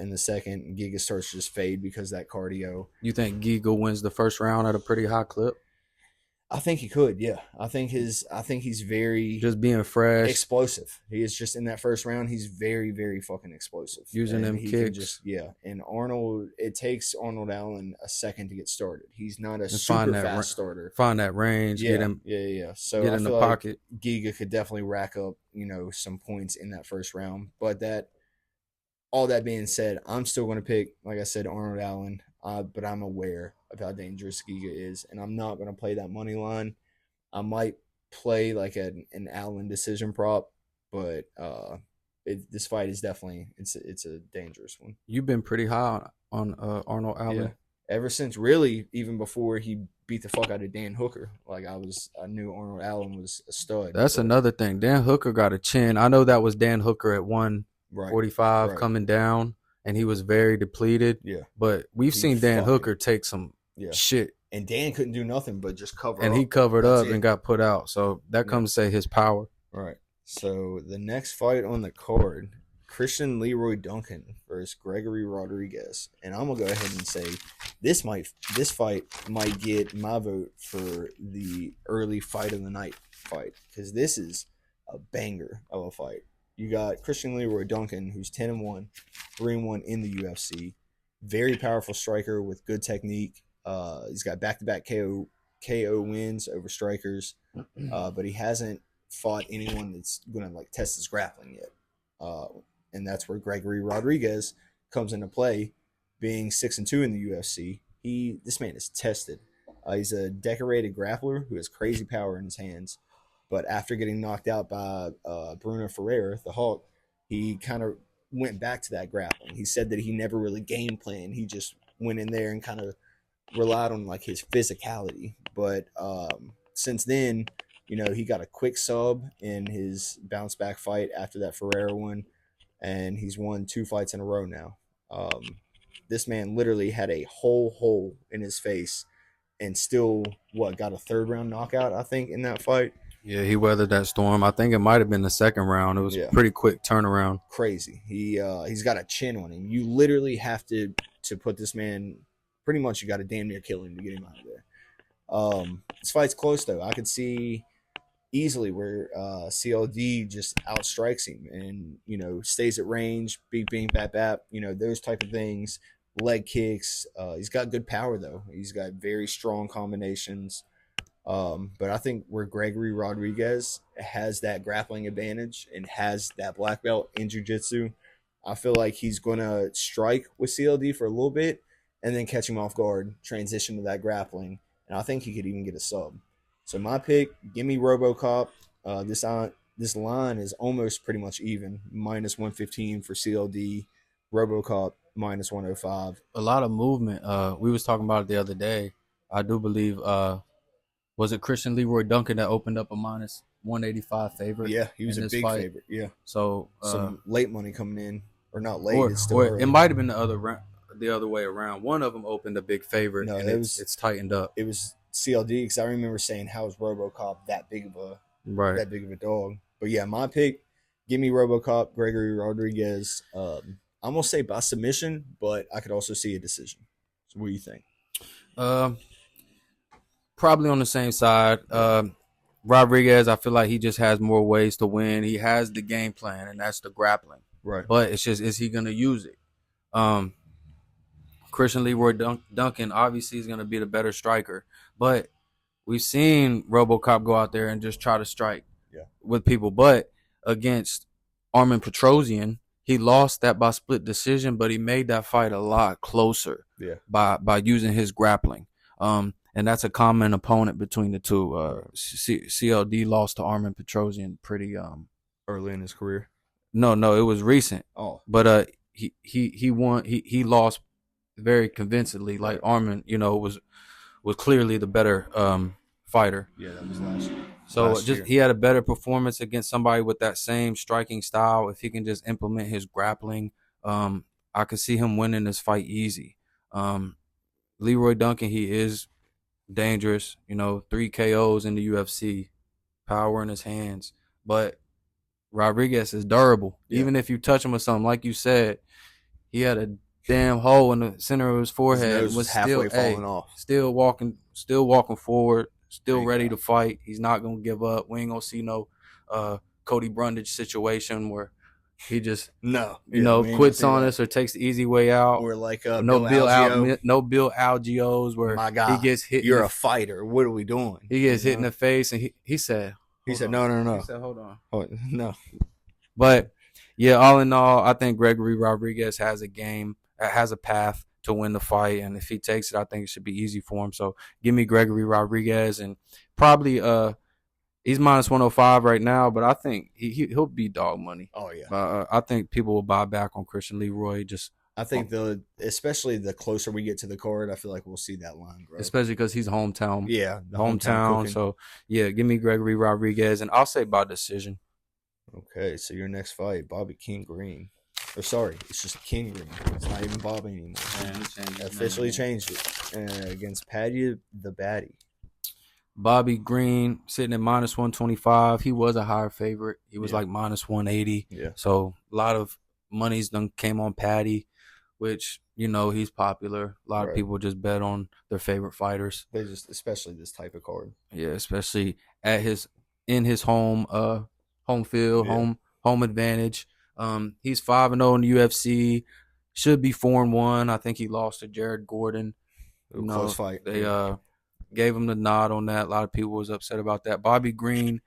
in the second, and Giga starts to just fade because of that cardio. You think Giga wins the first round at a pretty high clip? I think he could, yeah. I think he's very just being fresh, explosive. He is just in that first round. He's very, very fucking explosive. Using them kicks, And Arnold, it takes Arnold Allen a second to get started. He's not a super fast starter. Find that range, get him, So get in the pocket. Like Giga could definitely rack up, some points in that first round. But all that being said, I'm still going to pick, like I said, Arnold Allen. But I'm aware of how dangerous Giga is, and I'm not going to play that money line. I might play like an Allen decision prop, but this fight is definitely it's a dangerous one. You've been pretty high on Arnold Allen. Yeah. Ever since, really, even before he beat the fuck out of Dan Hooker. Like I knew Arnold Allen was a stud. That's another thing. Dan Hooker got a chin. I know that was Dan Hooker at 145 coming down. And he was very depleted. Yeah. But we've seen Dan Hooker take some shit. And Dan couldn't do nothing but just cover up. And he covered up and got put out. So that comes to say his power. Right. So the next fight on the card, Christian Leroy Duncan versus Gregory Rodriguez. And I'm going to go ahead and say this fight might get my vote for the early fight of the night fight. Because this is a banger of a fight. You got Christian Leroy Duncan, who's 10-1, 3-1 in the UFC. Very powerful striker with good technique. He's got back-to-back KO wins over strikers, but he hasn't fought anyone that's going to test his grappling yet. And that's where Gregory Rodriguez comes into play, being 6-2 in the UFC. This man is tested. He's a decorated grappler who has crazy power in his hands. But after getting knocked out by Bruna Ferreira, the Hulk, he kind of went back to that grappling. He said that he never really game planned. He just went in there and kind of relied on his physicality. But since then, he got a quick sub in his bounce back fight after that Ferreira one, and he's won 2 fights in a row now. This man literally had a whole hole in his face and still got a 3rd round knockout, I think, in that fight. Yeah, he weathered that storm. I think it might have been the 2nd round. It was a pretty quick turnaround. Crazy. He's got a chin on him. You literally have to put this man. Pretty much, you got to damn near kill him to get him out of there. This fight's close though. I could see easily where CLD just outstrikes him and stays at range, beep beep bap bap. Those type of things. Leg kicks. He's got good power though. He's got very strong combinations. But I think where Gregory Rodriguez has that grappling advantage and has that black belt in jiu-jitsu, I feel like he's going to strike with CLD for a little bit and then catch him off guard, transition to that grappling, and I think he could even get a sub. So my pick, give me RoboCop. This line is almost pretty much even, -115 for CLD, RoboCop -105. A lot of movement. We was talking about it the other day. I do believe was it Christian Leroy Duncan that opened up a -185 favorite? Yeah, he was a big favorite. Yeah. So some late money coming in, or not late. Or, it's still or it might have been the other way around. One of them opened a big favorite, no, and it's tightened up. It was CLD because I remember saying, "How is RoboCop that big of a dog?" But yeah, my pick, give me RoboCop, Gregory Rodriguez. I'm gonna say by submission, but I could also see a decision. So what do you think? Probably on the same side. Rodriguez, I feel like he just has more ways to win. He has the game plan, and that's the grappling. Right. But it's just, is he going to use it? Christian Leroy Duncan obviously is going to be the better striker. But we've seen RoboCop go out there and just try to strike with people. But against Armin Petrosian, he lost that by split decision, but he made that fight a lot closer by using his grappling. and that's a common opponent between the two. CLD lost to Armin Petrosian pretty early in his career. No, it was recent. Oh, but he won. He lost very convincingly. Like Armin, was clearly the better fighter. Yeah, that was last year. So he had a better performance against somebody with that same striking style. If he can just implement his grappling, I could see him winning this fight easy. Leroy Duncan, he is dangerous. 3 KOs in the UFC, power in his hands. But Rodriguez is durable. Yeah. Even if you touch him with something, like you said, he had a damn hole in the center of his forehead. His nose was halfway falling off. Still walking forward. Still ready to fight. He's not gonna give up. We ain't gonna see no Cody Brundage situation where he just quits on us or takes the easy way out. Or like no Bill Algios where my God, he gets hit. You're a fighter. What are we doing? He gets hit in the face, and he said no. He said, hold on. No. But yeah, all in all, I think Gregory Rodriguez has a path to win the fight, and if he takes it, I think it should be easy for him. So give me Gregory Rodriguez, and probably he's minus 105 right now, but I think he'll be dog money. Oh yeah. I think people will buy back on Christian Leroy. I think especially the closer we get to the card, I feel like we'll see that line grow. Especially because he's hometown. Yeah, hometown. So yeah, give me Gregory Rodriguez, and I'll say by decision. Okay, so your next fight, Bobby King Green. Or sorry, it's just King Green. It's not even Bobby anymore. Officially changed it against Paddy the Batty. Bobby Green sitting at minus 125. He was a higher favorite. He was like minus 180. Yeah. So a lot of money's done came on Paddy, which he's popular. A lot of people just bet on their favorite fighters. They just, especially this type of card. Yeah, especially in his home field, home advantage. He's 5-0 in the UFC. Should be 4-1. I think he lost to Jared Gordon. Close fight. They gave him the nod on that. A lot of people was upset about that. Bobby Green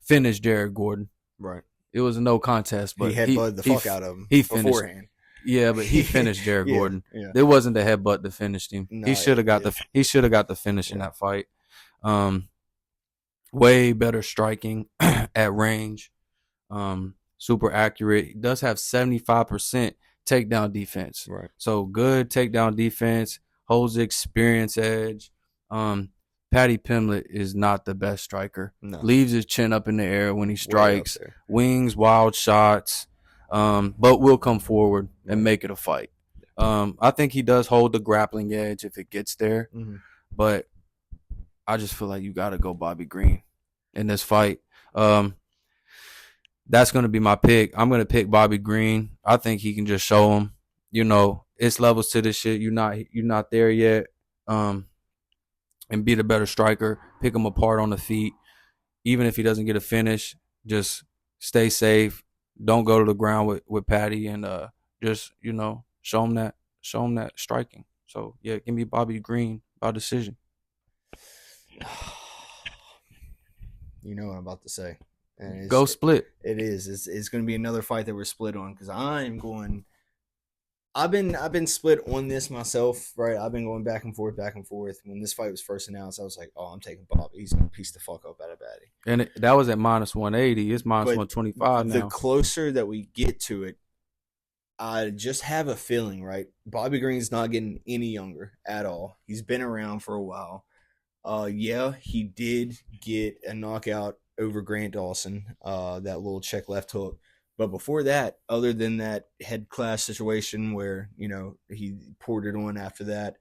finished Jared Gordon. Right. It was a no contest, but he headbutted the fuck out of him. He finished beforehand. Yeah, but he finished Jared Gordon. Yeah. It wasn't the headbutt that finished him. No, he should have got the finish in that fight. Way better striking at range. Super accurate. He does have 75% takedown defense. Right. So good takedown defense, holds the experience edge. Paddy Pimblett is not the best striker. No. Leaves his chin up in the air when he strikes. Wings, wild shots. But will come forward and make it a fight. I think he does hold the grappling edge if it gets there. Mm-hmm. But I just feel like you got to go Bobby Green in this fight. That's going to be my pick. I'm going to pick Bobby Green. I think he can just show him, it's levels to this shit. You're not there yet. And be the better striker. Pick him apart on the feet. Even if he doesn't get a finish, just stay safe. Don't go to the ground with Paddy, and just show him that striking. So yeah, give me Bobby Green by decision. You know what I'm about to say. And go split. It is. It's going to be another fight that we're split on because I'm going. I've been split on this myself, right? I've been going back and forth. When this fight was first announced, I was like, "Oh, I'm taking Bobby. He's gonna piece the fuck up out of Batty." And that was at minus 180. It's minus 125 now. The closer that we get to it, I just have a feeling, right? Bobby Green's not getting any younger at all. He's been around for a while. Yeah, he did get a knockout over Grant Dawson, that little check left hook. But before that, other than that head class situation where, he poured it on after that,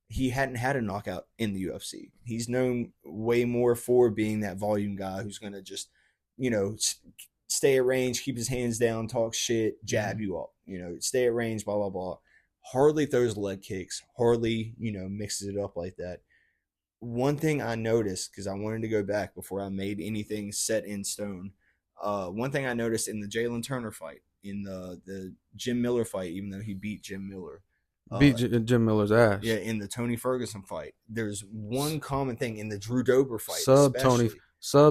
he hadn't had a knockout in the UFC. He's known way more for being that volume guy who's going to just, stay at range, keep his hands down, talk shit, jab you up, stay at range, blah, blah, blah. Hardly throws leg kicks, hardly, mixes it up like that. One thing I noticed, because I wanted to go back before I made anything set in stone, one thing I noticed in the Jalen Turner fight, in the Jim Miller fight, even though he beat Jim Miller. Jim Miller's ass. Yeah, in the Tony Ferguson fight. There's one common thing in the Drew Dober fight. Sub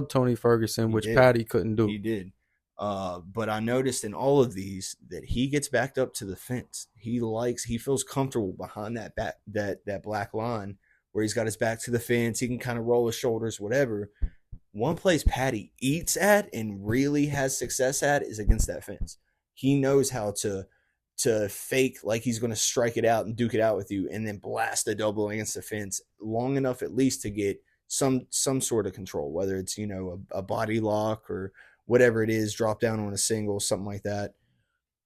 Tony Ferguson, which Paddy couldn't do. He did. But I noticed in all of these that he gets backed up to the fence. He feels comfortable behind that black line where he's got his back to the fence. He can kind of roll his shoulders, whatever. One place Patty eats at and really has success at is against that fence. He knows how to fake like he's going to strike it out and duke it out with you, and then blast a double against the fence long enough at least to get some sort of control, whether it's, a body lock or whatever it is, drop down on a single, something like that.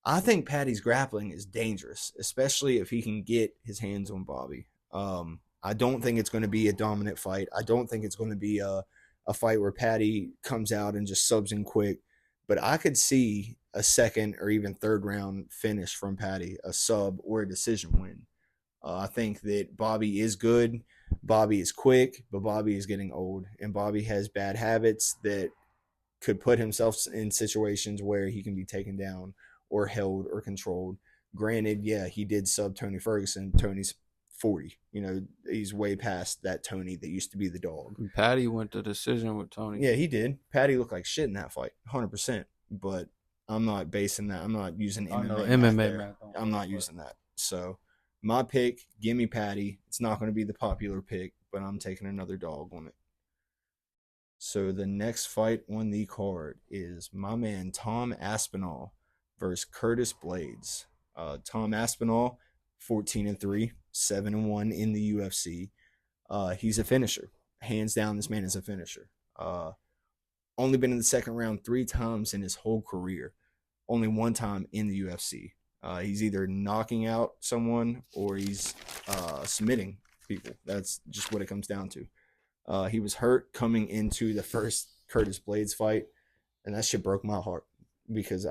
I think Patty's grappling is dangerous, especially if he can get his hands on Bobby. I don't think it's going to be a dominant fight. I don't think it's going to be a fight where Patty comes out and just subs in quick. But I could see a second or even third round finish from Patty, a sub or a decision win. I think that Bobby is good. Bobby is quick, but Bobby is getting old. And Bobby has bad habits that could put himself in situations where he can be taken down or held or controlled. Granted, yeah, he did sub Tony Ferguson. Tony's 40. He's way past that Tony that used to be the dog. Patty went to decision with Tony. Yeah, he did. Patty looked like shit in that fight, 100%. But I'm not basing that. I'm not using MMA math. I'm not using that. So my pick, give me Patty. It's not going to be the popular pick, but I'm taking another dog on it. So the next fight on the card is my man Tom Aspinall versus Curtis Blaydes. Tom Aspinall, 14-3, 7-1 in the UFC. He's a finisher. Hands down, this man is a finisher. Only been in the second round 3 times in his whole career. Only 1 time in the UFC. He's either knocking out someone or he's submitting people. That's just what it comes down to. He was hurt coming into the first Curtis Blaydes fight, and that shit broke my heart because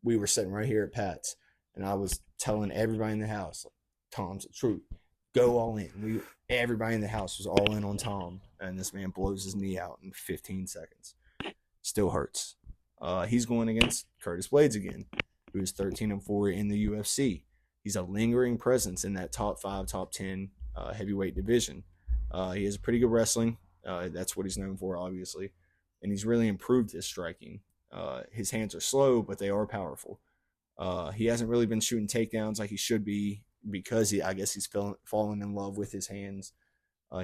we were sitting right here at Pat's, and I was telling everybody in the house, Tom's the truth. Go all in. Everybody in the house was all in on Tom, and this man blows his knee out in 15 seconds. Still hurts. He's going against Curtis Blaydes again, who is 13-4 in the UFC. He's a lingering presence in that top 5, top 10 heavyweight division. He has pretty good wrestling. That's what he's known for, obviously. And he's really improved his striking. His hands are slow, but they are powerful. He hasn't really been shooting takedowns like he should be because I guess he's fallen in love with his hands.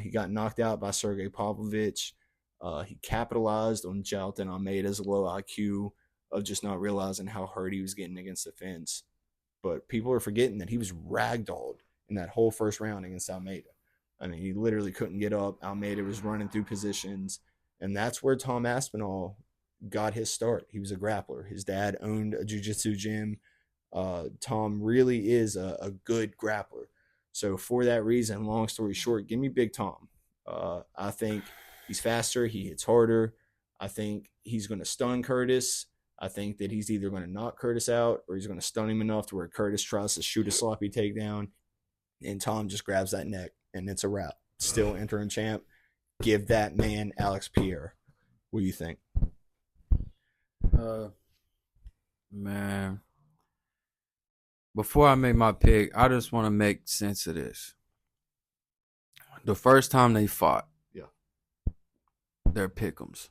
He got knocked out by Sergey Pavlovich. He capitalized on Jailton Almeida's low IQ of just not realizing how hurt he was getting against the fence. But people are forgetting that he was ragdolled in that whole first round against Almeida. I mean, he literally couldn't get up. Almeida was running through positions. And that's where Tom Aspinall got his start. He was a grappler. His dad owned a jiu-jitsu gym. Tom really is a good grappler. So for that reason, long story short, give me Big Tom. I think he's faster. He hits harder. I think he's going to stun Curtis. I think that he's either going to knock Curtis out or he's going to stun him enough to where Curtis tries to shoot a sloppy takedown and Tom just grabs that neck and it's a wrap. Still interim champ. Give that man Alex Pierre. What do you think? Man. Before I make my pick, I just want to make sense of this. The first time they fought, they're pick'ems.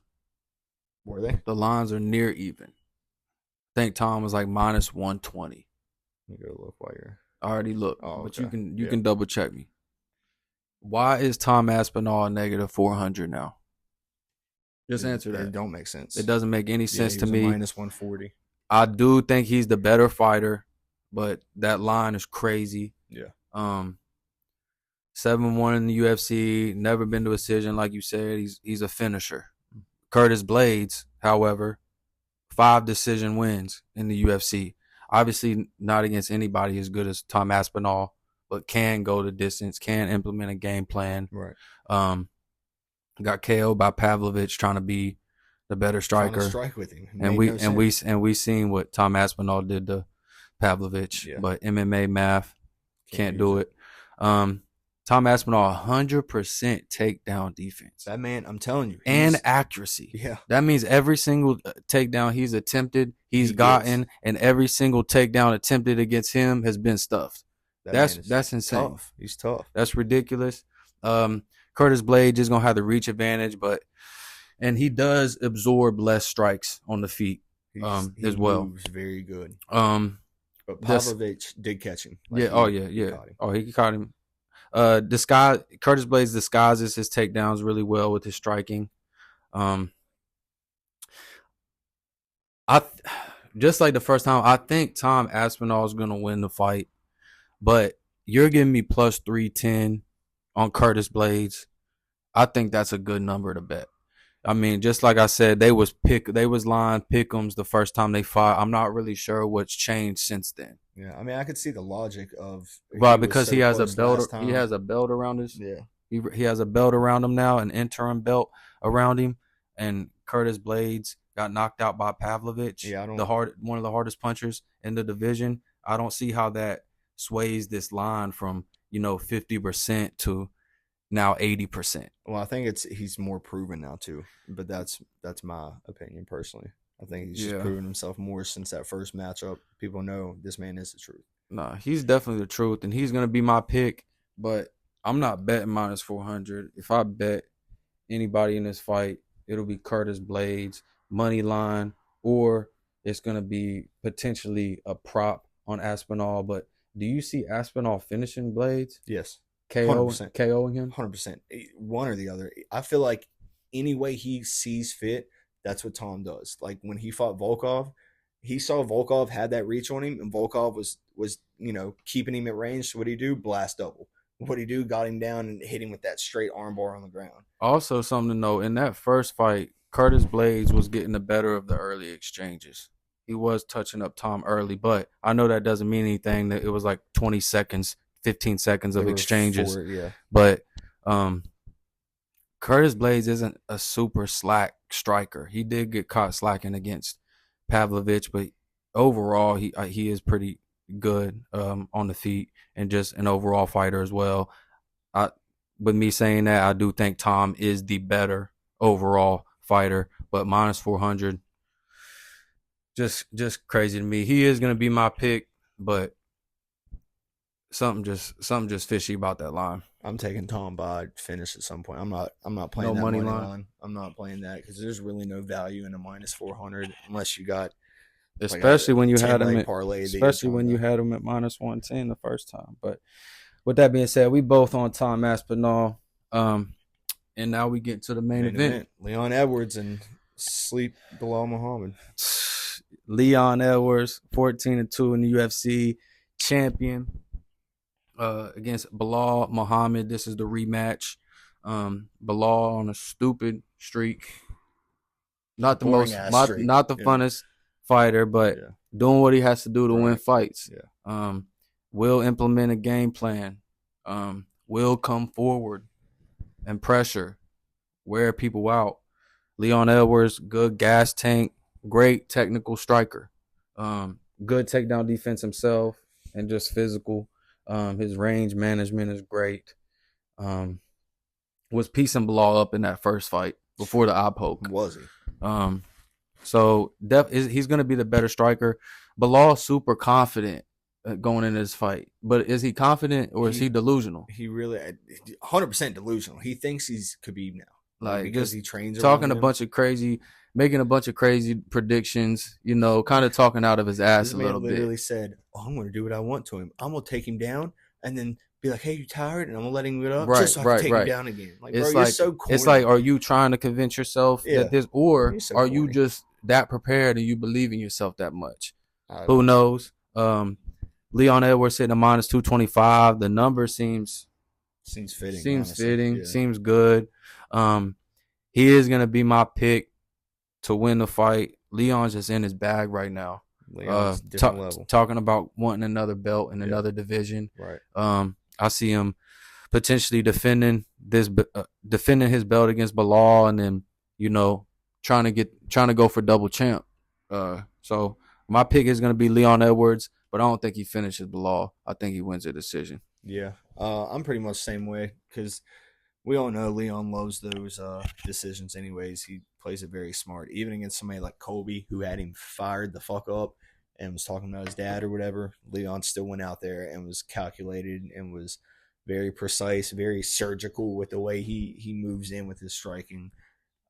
Were they? The lines are near even. I think Tom was like minus 120. Let me go look while you're. I already looked, but okay. you can double check me. Why is Tom Aspinall negative 400 now? Just answer that. It don't make sense. It doesn't make any sense to me. Minus 140. I do think he's the better fighter, but that line is crazy. Yeah. 7-1 in the UFC, never been to a decision, like you said. He's a finisher. Curtis Blaydes, however, 5 decision wins in the UFC. Obviously not against anybody as good as Tom Aspinall, but can go the distance, can implement a game plan. Right. Got KO'd by Pavlovich trying to be the better striker. Trying to strike with him. And we seen what Tom Aspinall did to Pavlovich, but MMA math can't do it. Tom Aspinall, 100% takedown defense. That man, I'm telling you. And accuracy. Yeah. That means every single takedown he's attempted, he's gotten, and every single takedown attempted against him has been stuffed. That's insane. Tough. He's tough. That's ridiculous. Curtis Blaydes is going to have the reach advantage, and he does absorb less strikes on the feet He as well. Moves very good. But Pavlovich did catch him. He caught him. Curtis Blaydes disguises his takedowns really well with his striking. Um, I just like the first time, I think Tom Aspinall is gonna win the fight, but you're giving me plus 310 on Curtis Blaydes. I think that's a good number to bet. I mean, just like I said, they was lying pick'ems the first time they fought. I'm not really sure what's changed since then. Yeah, I mean, I could see the logic of Right, he was because so he has a close last belt. He time. has a belt around his. Yeah, He has a belt around him now, an interim belt around him, and Curtis Blaydes got knocked out by Pavlovich, yeah, I don't. one of the hardest punchers in the division. I don't see how that sways this line from 50% to now 80%. Well, I think he's more proven now too, but that's my opinion personally. I think he's just Yeah, proven himself more since that first matchup. People know this man is the truth. nah, he's definitely the truth, and he's gonna be my pick. But I'm not betting minus 400. If I bet anybody in this fight, it'll be Curtis Blaydes money line, or it's gonna be potentially a prop on Aspinall. But do you see Aspinall finishing Blaydes? Yes, KO 100%, KOing him? 100%. One or the other. I feel like any way he sees fit, that's what Tom does. Like when he fought Volkov, he saw Volkov had that reach on him, and Volkov was keeping him at range. So what do you do? Blast double. What do you do? Got him down and hit him with that straight armbar on the ground. Also, something to note in that first fight, Curtis Blaydes was getting the better of the early exchanges. He was touching up Tom early, but I know that doesn't mean anything. That it was like 20 seconds, 15 seconds of exchanges. Yeah. But Curtis Blaydes isn't a super slack striker. He did get caught slacking against Pavlovich, but overall he is pretty good on the feet and just an overall fighter as well. With me saying that, I do think Tom is the better overall fighter, but minus 400, just crazy to me. He is going to be my pick, but something just fishy about that line. I'm taking Tom by finish at some point. I'm not playing No that money money line? line. I'm not playing that because there's really no value in a minus 400 unless you got Especially when you had him at parlay. especially when you had him at minus 110 the first time. But with that being said, we both on Tom Aspinall. And now we get to the main event. Leon Edwards and Sleep Bilal Muhammad. Leon Edwards, 14-2 in the UFC, champion against Bilal Muhammad. This is the rematch. Bilal on a stupid streak. Not the funnest fighter, but doing what he has to do to win fights. Yeah. Will implement a game plan. Will come forward and pressure, wear people out. Leon Edwards, good gas tank, great technical striker. Good takedown defense himself and just physical. His range management is great. Was piecing Bilal up in that first fight before the eye poke. Was he? So he's going to be the better striker. Bilal super confident going into this fight, but is he confident or is he delusional? He really 100% delusional. He thinks he's Khabib now, like because he trains talking making a bunch of crazy predictions. Kind of talking out of his ass this a little bit. Literally said, "I'm going to do what I want to him. I'm going to take him down, and then be like, hey, you tired?' And I'm going to let him get up, just so I can take him down again." Like, it's bro, like, you're so corny. It's like, are you trying to convince yourself that this, or so are corny. you just that prepared and you believe in yourself that much? Who knows? Leon Edwards sitting a minus 225. The number seems fitting. Seems good. He is gonna be my pick to win the fight. Leon's just in his bag right now. Leon's different level. Talking about wanting another belt in another division. Right. I see him potentially defending his belt against Bilal, and then trying to go for double champ. So my pick is gonna be Leon Edwards. But I don't think he finishes Bilal. I think he wins a decision. Yeah. I'm pretty much the same way because we all know Leon loves those decisions anyways. He plays it very smart. Even against somebody like Colby, who had him fired the fuck up and was talking about his dad or whatever, Leon still went out there and was calculated and was very precise, very surgical with the way he moves in with his striking.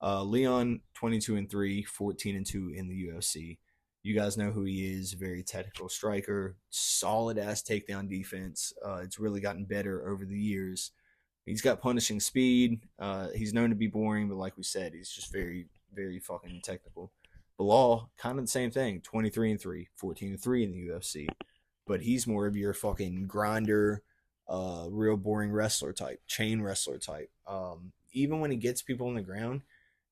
Leon, 22-3, 14-2 in the UFC. You guys know who he is. Very technical striker, solid ass takedown defense. It's really gotten better over the years. He's got punishing speed. He's known to be boring, but like we said, he's just very, very fucking technical. Bilal, kind of the same thing. 23-3, 14-3 in the UFC, but he's more of your fucking grinder, real boring wrestler type, chain wrestler type. Even when he gets people on the ground,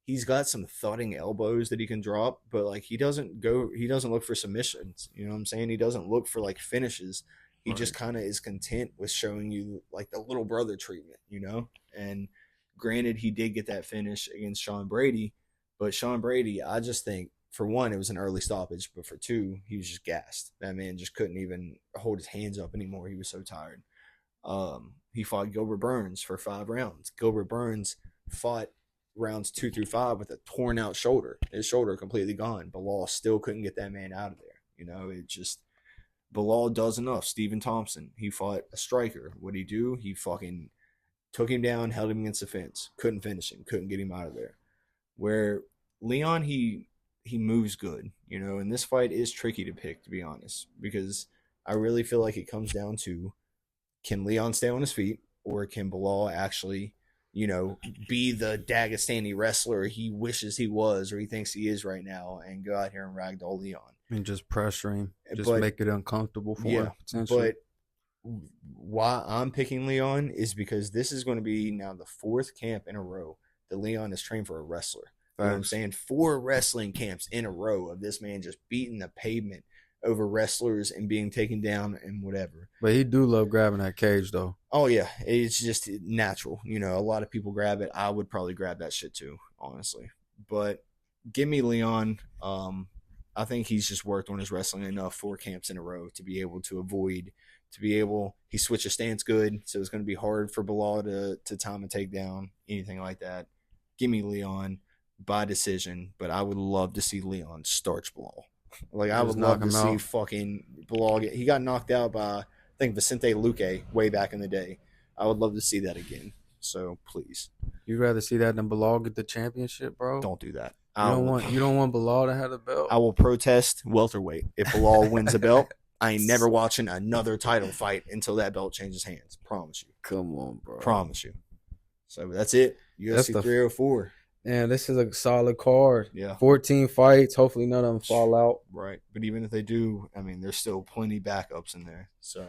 he's got some thudding elbows that he can drop, but like he doesn't look for submissions. You know what I'm saying? He doesn't look for like finishes. He just kind of is content with showing you like the little brother treatment, you know? And granted, he did get that finish against Sean Brady, but Sean Brady, I just think, for one, it was an early stoppage, but for two, he was just gassed. That man just couldn't even hold his hands up anymore. He was so tired. He fought Gilbert Burns for 5 rounds. Gilbert Burns fought rounds 2 through 5 with a torn out shoulder. His shoulder completely gone. Bilal still couldn't get that man out of there. You know, it just, Bilal does enough. Stephen Thompson, he fought a striker. What'd he do? He fucking took him down, held him against the fence. Couldn't finish him. Couldn't get him out of there. Where Leon, he moves good, you know, and this fight is tricky to pick, to be honest, because I really feel like it comes down to, can Leon stay on his feet, or can Bilal actually, you know, be the Dagestani wrestler he wishes he was, or he thinks he is right now, and go out here and ragdoll Leon and just pressure him, make it uncomfortable for him. But why I'm picking Leon is because this is going to be now the 4th camp in a row that Leon is trained for a wrestler. You know what I'm saying? 4 wrestling camps in a row of this man just beating the pavement over wrestlers and being taken down and whatever. But he do love grabbing that cage, though. Oh, yeah. It's just natural. You know, a lot of people grab it. I would probably grab that shit too, honestly. But give me Leon. I think he's just worked on his wrestling enough 4 camps in a row to be able to avoid, he switches stance good, so it's going to be hard for Bilal to time a takedown, anything like that. Give me Leon by decision, but I would love to see Leon starch Bilal. Like, I would love to see fucking Bilal he got knocked out by, I think, Vicente Luque way back in the day. I would love to see that again. So please. You'd rather see that than Bilal get the championship, bro? Don't do that. You don't want Bilal to have the belt? I will protest welterweight if Bilal wins the belt. I ain't never watching another title fight until that belt changes hands. Promise you. Come on, bro. Promise you. So that's it. UFC 304. Yeah, this is a solid card. Yeah. 14 fights. Hopefully none of them fall out. Right. But even if they do, I mean, there's still plenty backups in there. So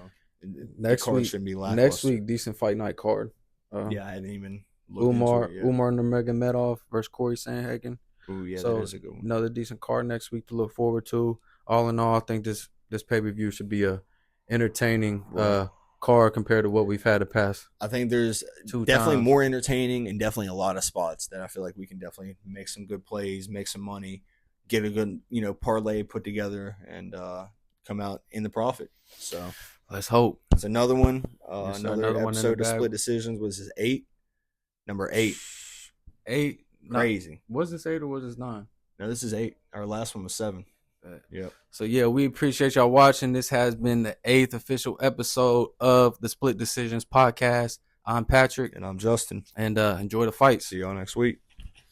next week shouldn't be lackluster. Next week, decent fight night card. Yeah, I hadn't even Umar Nurmagomedov versus Corey Sandhagen. Ooh, yeah, so that is a good one. Another decent card next week to look forward to. All in all, I think this pay-per-view should be a entertaining card compared to what we've had the past. I think there's definitely more entertaining and definitely a lot of spots that I feel like we can definitely make some good plays, make some money, get a good, you know, parlay put together, and come out in the profit. So let's hope. It's another one. Another episode of Split Decisions. Was this 8? Number 8. 8. Crazy. Was this 8 or was this 9? No, this is 8. Our last one was 7. Yep. So yeah, we appreciate y'all watching. This has been the 8th official episode of the Split Decisions podcast. I'm Patrick. And I'm Justin. And enjoy the fights. See y'all next week.